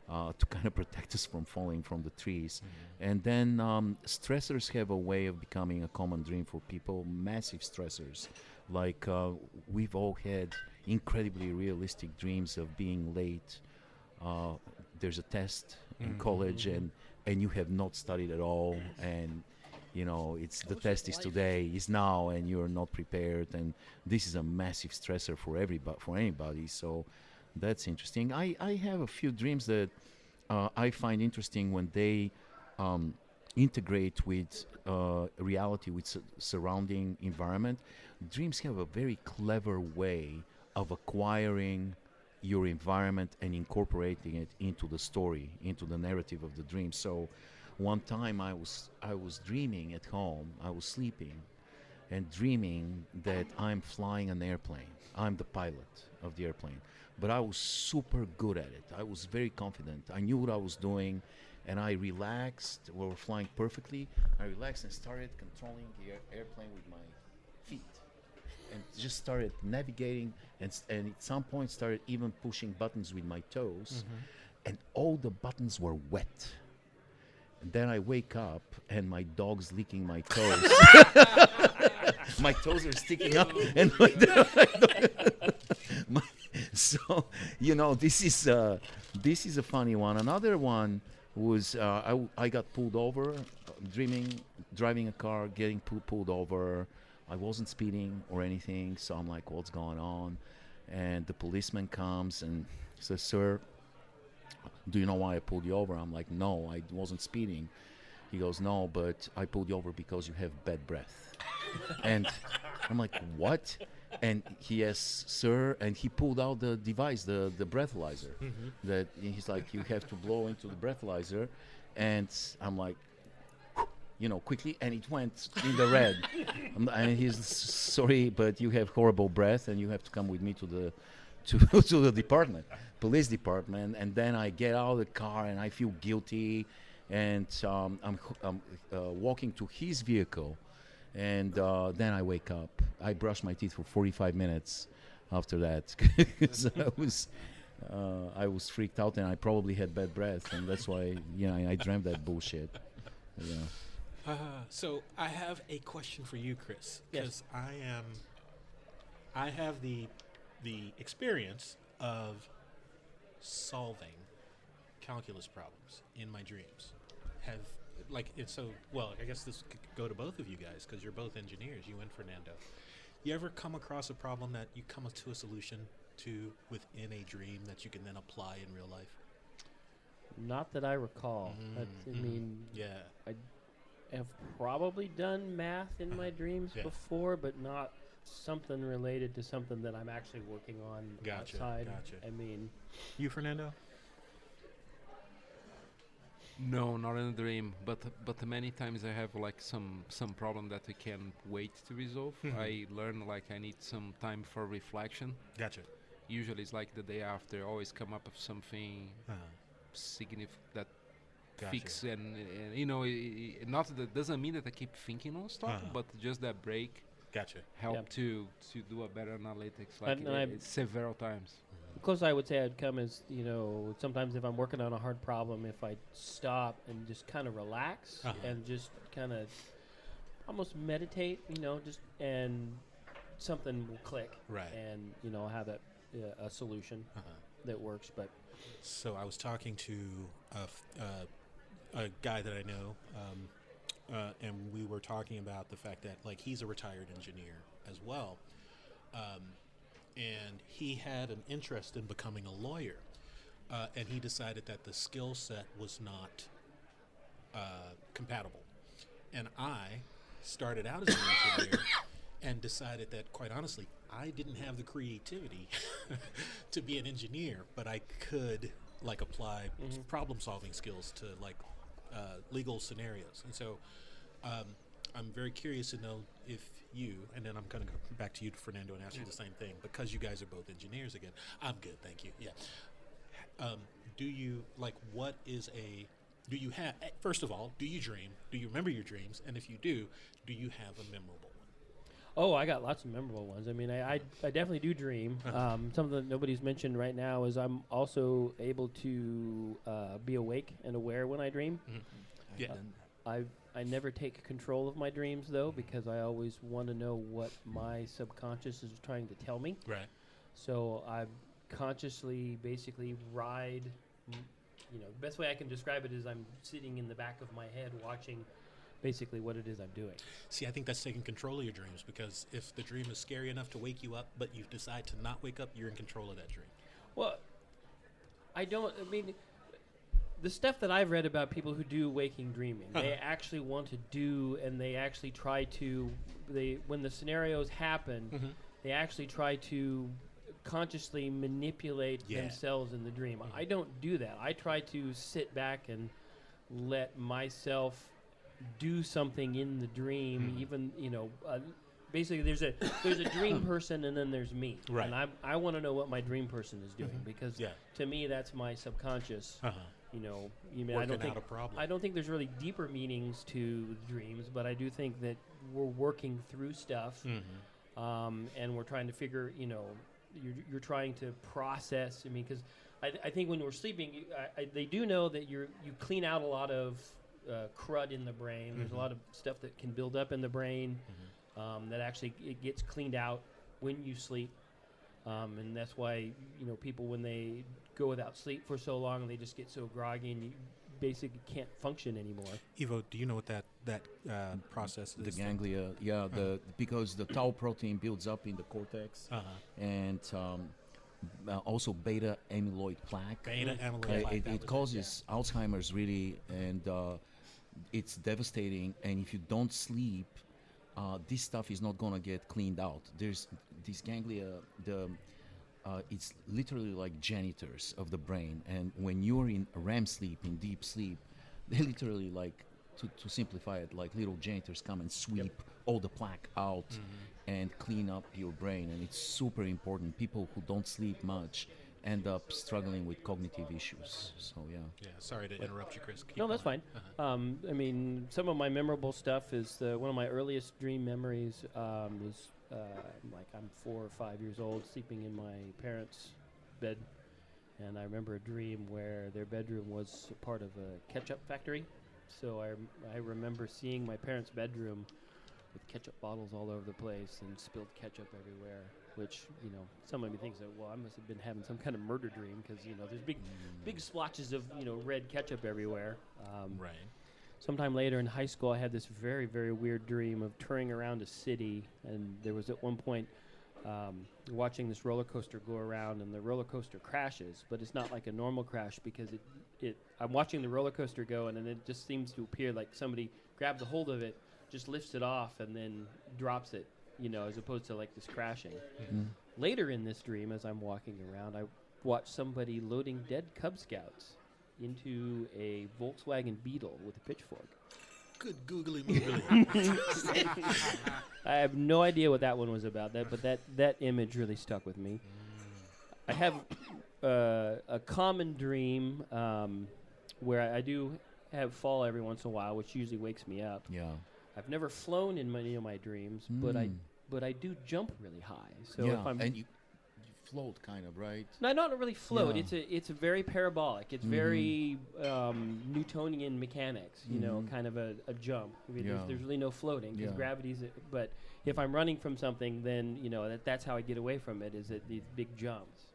to kind of protect us from falling from the trees. And then stressors have a way of becoming a common dream for people, massive stressors. Like we've all had incredibly realistic dreams of being late. There's a test in college, and you have not studied at all, and you know it's the test is today, is now, and you're not prepared, and this is a massive stressor for anybody. So that's interesting. I have a few dreams that I find interesting when they integrate with reality, with surrounding environment. Dreams have a very clever way of acquiring your environment and incorporating it into the story, into the narrative of the dream. So one time I was dreaming at home, I was sleeping and dreaming that I'm flying an airplane. I'm the pilot of the airplane. But I was super good at it. I was very confident. I knew what I was doing, and I relaxed. We were flying perfectly. I relaxed and started controlling the airplane with my feet, and just started navigating, and at some point started even pushing buttons with my toes, and all the buttons were wet. And then I wake up, and my dog's licking my toes. My toes are sticking up, and so you know this is a funny one. Another one was I got pulled over, driving a car, getting pulled over. I wasn't speeding or anything, so I'm like, what's going on? And the policeman comes and says, sir, do you know why I pulled you over? I'm like, no, I wasn't speeding. He goes, no, but I pulled you over because you have bad breath. And I'm like, what? And he asks, sir, and he pulled out the device, the breathalyzer. That he's like, you have to blow into the breathalyzer. And I'm like, you know, quickly, and it went in the red. And he's sorry, but you have horrible breath, and you have to come with me to the to the department, police department. And then I get out of the car, and I feel guilty, and I'm walking to his vehicle, and then I wake up. I brush my teeth for 45 minutes after that, because I was freaked out, and I probably had bad breath, and that's why I dreamt that bullshit. Yeah. So I have a question for you, Chris, because I have the experience of solving calculus problems in my dreams. I guess this could go to both of you guys because you're both engineers, you and Fernando. You ever come across a problem that you come to a solution to within a dream that you can then apply in real life? Not that I recall. I have probably done math in my dreams before, but not something related to something that I'm actually working on outside. I mean, you, Fernando? No, not in a dream. But many times I have like some problem that I can wait to resolve. I learn like I need some time for reflection. Gotcha. Usually it's like the day after. I always come up with something significant that fix and not that doesn't mean that I keep thinking non-stop, but just that break help to do a better analytics it's several times. The closest I would say I'd come is, sometimes if I'm working on a hard problem, if I stop and just kind of relax and just kind of almost meditate, and something will click, right? And I'll have a solution that works. But so I was talking to a guy that I know, and we were talking about the fact that he's a retired engineer as well, and he had an interest in becoming a lawyer, and he decided that the skill set was not compatible. And I started out as an engineer and decided that, quite honestly, I didn't have the creativity to be an engineer, but I could like apply problem solving skills to like legal scenarios. And so I'm very curious to know if you, and then I'm going to go back to you, Fernando, and ask you the same thing, because you guys are both engineers again. I'm good, thank you. Yeah. Do you, like, what is a, do you have, first of all, do you dream? Do you remember your dreams? And if you do you have a memorable one? Oh, I got lots of memorable ones. I mean, I definitely do dream. Something that nobody's mentioned right now is I'm also able to be awake and aware when I dream. Yeah. I never take control of my dreams, though, because I always want to know what my subconscious is trying to tell me. Right. So I consciously basically ride, the best way I can describe it is I'm sitting in the back of my head watching basically what it is I'm doing. See, I think that's taking control of your dreams, because if the dream is scary enough to wake you up, but you decide to not wake up, you're in control of that dream. Well, the stuff that I've read about people who do waking dreaming, they actually want to do, and they actually try to, when the scenarios happen, they actually try to consciously manipulate themselves in the dream. I don't do that. I try to sit back and let myself do something in the dream, even, basically there's a dream person and then there's me. Right. And I want to know what my dream person is doing, because to me that's my subconscious. Working out a problem. I don't think there's really deeper meanings to dreams, but I do think that we're working through stuff, and we're trying to figure, you're trying to process. I mean, because I think when we're sleeping, they do know that you clean out a lot of crud in the brain. There's a lot of stuff that can build up in the brain that actually it gets cleaned out when you sleep. And that's why, people, when they go without sleep for so long, they just get so groggy and you basically can't function anymore. Ivo, do you know what that process is? The ganglia, because the tau protein builds up in the cortex, and also beta amyloid plaque. Beta amyloid plaque. It causes Alzheimer's, really, and it's devastating. And if you don't sleep, this stuff is not going to get cleaned out. There's these ganglia, it's literally like janitors of the brain. And when you're in REM sleep, in deep sleep, they literally, like, to simplify it, like little janitors come and sweep all the plaque out and clean up your brain. And it's super important. People who don't sleep much end up struggling with cognitive issues. So, yeah. Yeah, sorry to interrupt you, Chris. No, that's fine. I mean, some of my memorable stuff is one of my earliest dream memories was like I'm 4 or 5 years old, sleeping in my parents' bed. And I remember a dream where their bedroom was a part of a ketchup factory. So I remember seeing my parents' bedroom with ketchup bottles all over the place and spilled ketchup everywhere, which, someone thinks that, well, I must have been having some kind of murder dream, because, there's big splotches of, red ketchup everywhere. Right. Sometime later in high school, I had this very, very weird dream of touring around a city, and there was at one point watching this roller coaster go around, and the roller coaster crashes, but it's not like a normal crash, because I'm watching the roller coaster go, and then it just seems to appear like somebody grabs a hold of it, just lifts it off, and then drops it, as opposed to like this crashing. Later in this dream, as I'm walking around, I watched somebody loading dead Cub Scouts into a Volkswagen Beetle with a pitchfork. Good googly moogly. I have no idea what that one was about, but that image really stuck with me. I have a common dream where I do have fall every once in a while, which usually wakes me up. Yeah. I've never flown in many of my dreams, but I do jump really high. So if I'm and you float, kind of, right? No, not really float. Yeah. It's very parabolic. It's very Newtonian mechanics. Kind of a jump. I mean, there's really no floating because gravity's. But if I'm running from something, then that's how I get away from it. Is at these big jumps.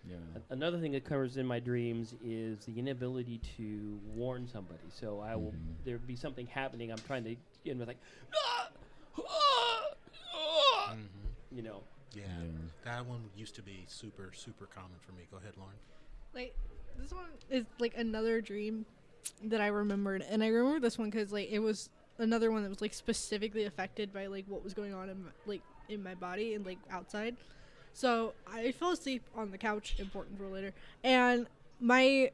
Yeah. Another thing that comes in my dreams is the inability to warn somebody. So I will. There'll be something happening. I'm trying to get like. Yeah, that one used to be super, super common for me. Go ahead, Lauren. Like, this one is, like, another dream that I remembered. And I remember this one because, like, it was another one that was, like, specifically affected by, like, what was going on in, like, in my body and like outside. So I fell asleep on the couch, important for later. And my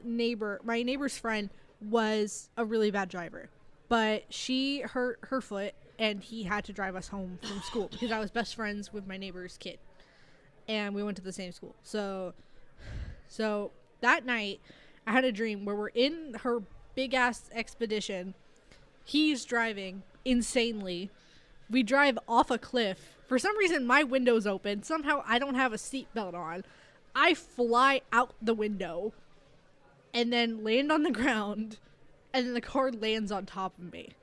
neighbor's friend was a really bad driver, but she hurt her foot and he had to drive us home from school because I was best friends with my neighbor's kid and we went to the same school. So that night I had a dream where we're in her big ass expedition. He's driving insanely. We drive off a cliff. For some reason, my window's open. Somehow, I don't have a seatbelt on. I fly out the window and then land on the ground, and then the car lands on top of me.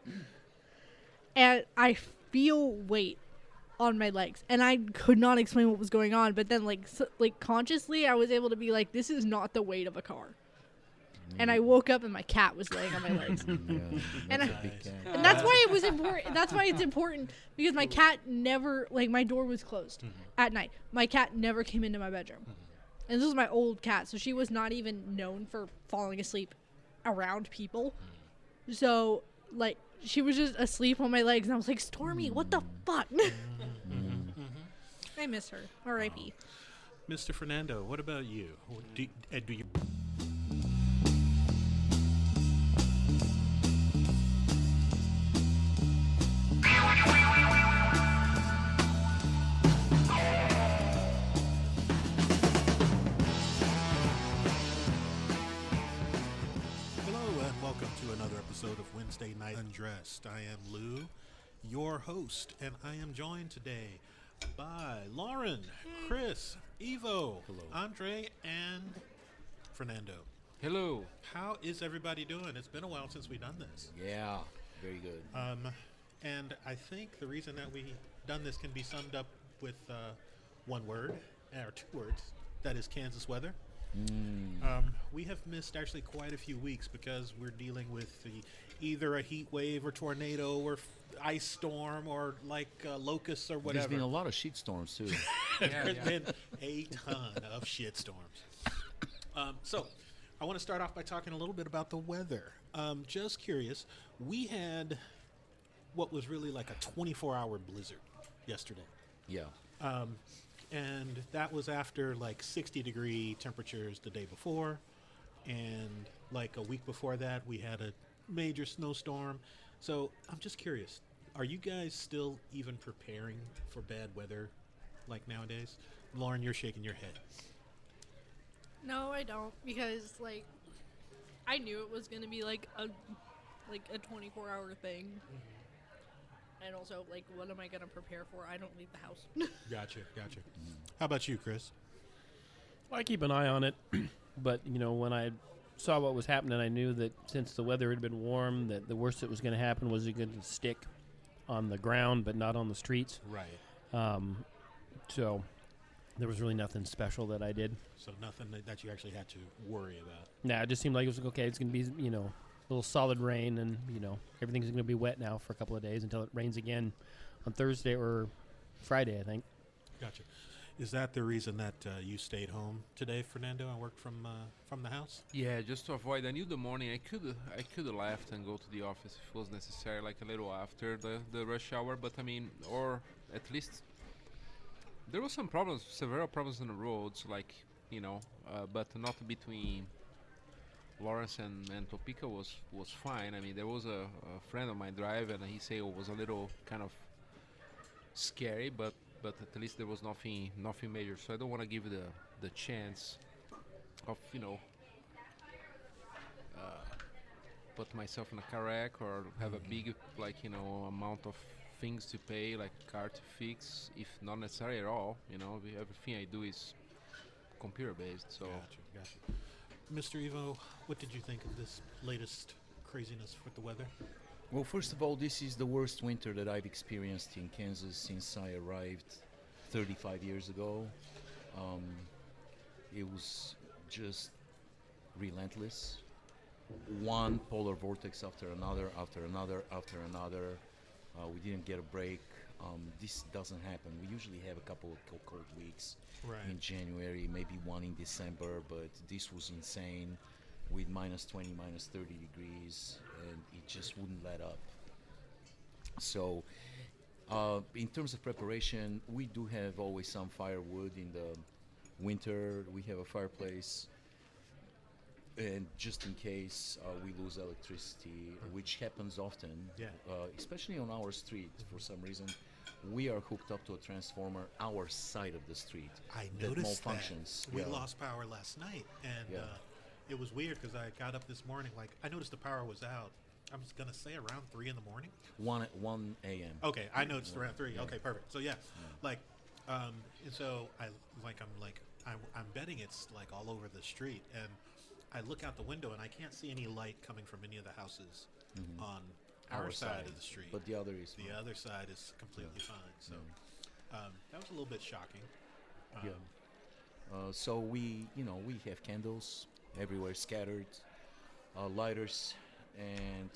And I feel weight on my legs, and I could not explain what was going on. But then, like consciously, I was able to be like, "This is not the weight of a car." And I woke up and my cat was laying on my legs. And that's why it was important. That's why it's important because my cat never, like, my door was closed at night. My cat never came into my bedroom. And this was my old cat, so she was not even known for falling asleep around people. So, like, she was just asleep on my legs, and I was like, Stormy, what the fuck? I miss her. R.I.P. Mr. Fernando, what about you? Do you... of Wednesday Night Undressed. I am Lou, your host, and I am joined today by Lauren, Chris, Evo, hello, Andrei, and Fernando. Hello. How is everybody doing? It's been a while since we've done this. Yeah, very good. And I think the reason that we've done this can be summed up with one word, or two words, that is Kansas weather. We have missed actually quite a few weeks because we're dealing with either a heat wave or tornado or ice storm or like locusts or whatever. There's been a lot of shit storms too. There's been a ton of shit storms. So I want to start off by talking a little bit about the weather. Just curious, we had what was really like a 24-hour blizzard yesterday. Yeah. And that was after like 60-degree temperatures the day before. And like a week before that, we had a major snowstorm. So I'm just curious, are you guys still even preparing for bad weather like nowadays? Lauren, you're shaking your head. No, I don't, because like I knew it was gonna be like a 24-hour thing. And also, like, what am I going to prepare for? I don't leave the house. Gotcha. How about you, Chris? Well, I keep an eye on it, but, you know, when I saw what was happening, I knew that since the weather had been warm, that the worst that was going to happen was it going to stick on the ground, but not on the streets. Right. So there was really nothing special that I did. So nothing that you actually had to worry about. Nah, it just seemed like it was okay. It's going to be, you know, a little solid rain, and, you know, everything's going to be wet now for a couple of days until it rains again on Thursday or Friday, I think. Gotcha. Is that the reason that you stayed home today, Fernando, and worked from the house? Yeah, just to avoid. I knew the morning I could have left and go to the office if it was necessary, like a little after the rush hour. But I mean, or at least there was some problems, several problems on the roads, like, you know, but not between Lawrence and Topeka was fine. I mean, there was a friend of mine drive, and he said it was a little kind of scary, but at least there was nothing major. So I don't want to give the chance of, you know, put myself in a car wreck or have a big, like, you know, amount of things to pay, like car to fix, if not necessary at all. You know, everything I do is computer based. So. Gotcha. Mr. Evo, what did you think of this latest craziness with the weather? Well, first of all, this is the worst winter that I've experienced in Kansas since I arrived 35 years ago. It was just relentless. One polar vortex after another. We didn't get a break. This doesn't happen. We usually have a couple of cold weeks in January, maybe one in December, but this was insane with minus 20, minus 30 degrees, and it just wouldn't let up. So In terms of preparation, we do have always some firewood in the winter. We have a fireplace, and just in case we lose electricity, which happens often, Yeah. especially on our street, for some reason, we are hooked up to a transformer our side of the street. I that noticed malfunctions. that. We Yeah. lost power last night, and Yeah. it was weird because I got up this morning. Like I noticed the power was out. I was gonna say around 3 in the morning. 1 a.m. Okay, I noticed around 3. Yeah. Okay, perfect. So yeah, like, and so I'm betting it's like all over the street, and I look out the window and I can't see any light coming from any of the houses on our side of the street. But the other is The fine. other side is completely fine. So that was a little bit shocking. Yeah. So we have candles everywhere scattered, lighters, and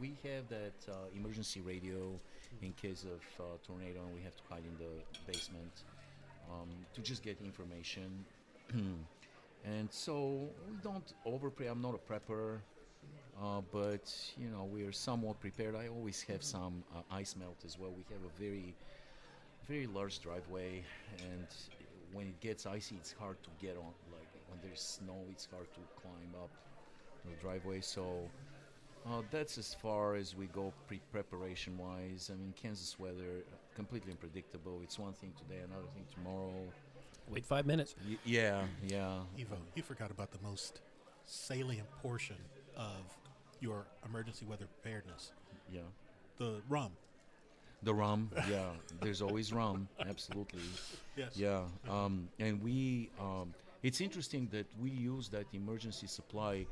we have that emergency radio in case of tornado, and we have to hide in the basement to just get information. And so we don't overprepare. I'm not a prepper, but we are somewhat prepared. I always have some ice melt as well. We have a very large driveway, and when it gets icy, it's hard to get on. Like when there's snow, it's hard to climb up the driveway. So that's as far as we go preparation wise. I mean, Kansas weather completely unpredictable. It's one thing today, another thing tomorrow. Wait 5 minutes. Yeah. Evo, you forgot about the most salient portion of your emergency weather preparedness: Yeah. the rum. The rum, yeah. There's always rum, absolutely. Yes. Yeah. And we, it's interesting that we use that emergency supply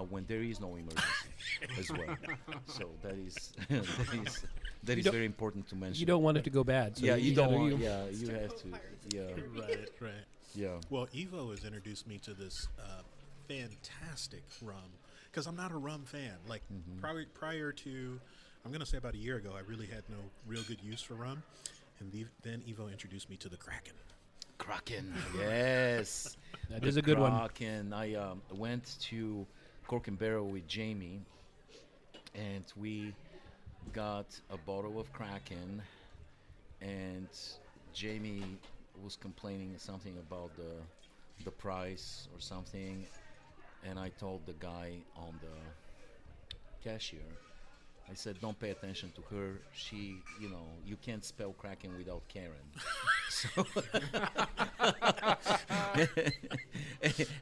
when there is no emergency as well. So that is that is don't- very important to mention. You don't want it to go bad. So Yeah, you don't gotta- want. you- Yeah, you Start have both to. fires. Yeah, Right. yeah. Well, Evo has introduced me to this fantastic rum because I'm not a rum fan. Like prior to, I'm gonna say about a year ago, I really had no real good use for rum, and then Evo introduced me to the Kraken. Kraken. Yes. That is a good one. Kraken. I went to Cork and Barrel with Jamie, and we got a bottle of Kraken, and Jamie was complaining something about the price or something, and I told the guy on the cashier, I said, don't pay attention to her. She, you can't spell Kraken without Karen. So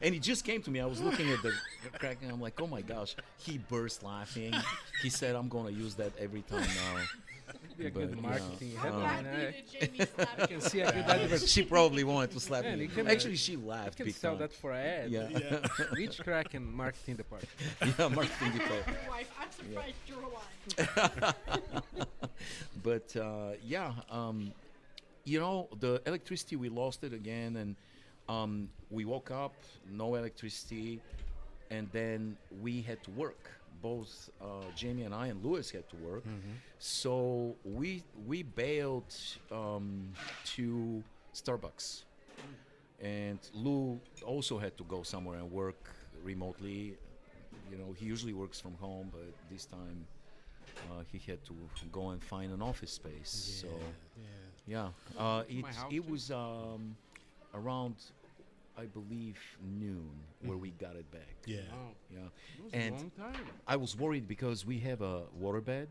and it just came to me. I was looking at the Kraken. I'm like, oh my gosh. He burst laughing. He said, I'm going to use that every time now. Be a But, good yeah. marketing How headline. badly did Jamie slap I can see a good advert. She probably wanted to slap Man, me. you can, Actually, she laughed You can big sell time. that for an ad. Yeah, Yeah. Which Kraken marketing department? yeah, marketing department. your wife. I'm surprised you're alive. But the electricity, we lost it again, and we woke up, no electricity, and then we had to work. Both Jamie and I and Lewis had to work, so we bailed to Starbucks, and Lou also had to go somewhere and work remotely. He usually works from home, but this time he had to go and find an office space. So Yeah. yeah, My house it too. was around, I believe, noon where we got it back. Yeah. Wow. Yeah, It was and a long time. I was worried because we have a waterbed,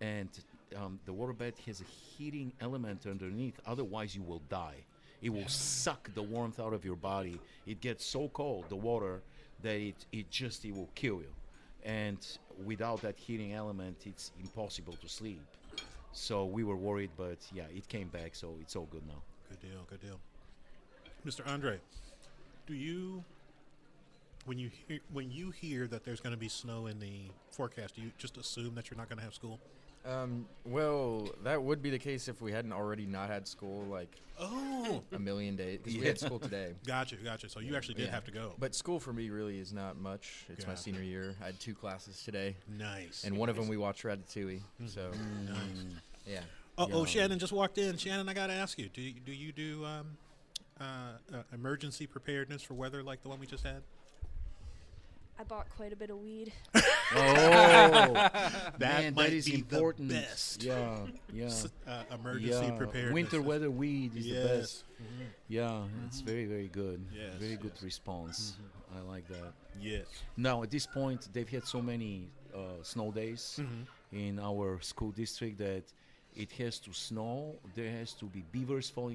and the waterbed has a heating element underneath. Otherwise, you will die. It will suck the warmth out of your body. It gets so cold, the water, that it will kill you. And without that heating element, it's impossible to sleep. So we were worried, but yeah, it came back, so it's all good now. Good deal. Good deal. Mr. Andrei, do you, when you hear that there's going to be snow in the forecast, do you just assume that you're not going to have school? Well, that would be the case if we hadn't already not had school like Oh, a million days. Because we had school today. gotcha. So you actually did Yeah. have to go. But school for me really is not much. It's my Got it. senior year. I had 2 classes today, Nice. and one of them we watched Ratatouille. So Nice. yeah. Oh, Shannon just walked in. Shannon, I got to ask you, do you do emergency preparedness for weather like the one we just had? I bought quite a bit of weed. That man, might that is be important. the best. Yeah, yeah. Emergency Yeah, preparedness. winter weather weed is the best. Mhm. Yeah, it's very, very good. Yes, Very good yes. response. I like that. Yes. Now, at this point, they've had so many snow days in our school district that it has to snow. There has to be beavers falling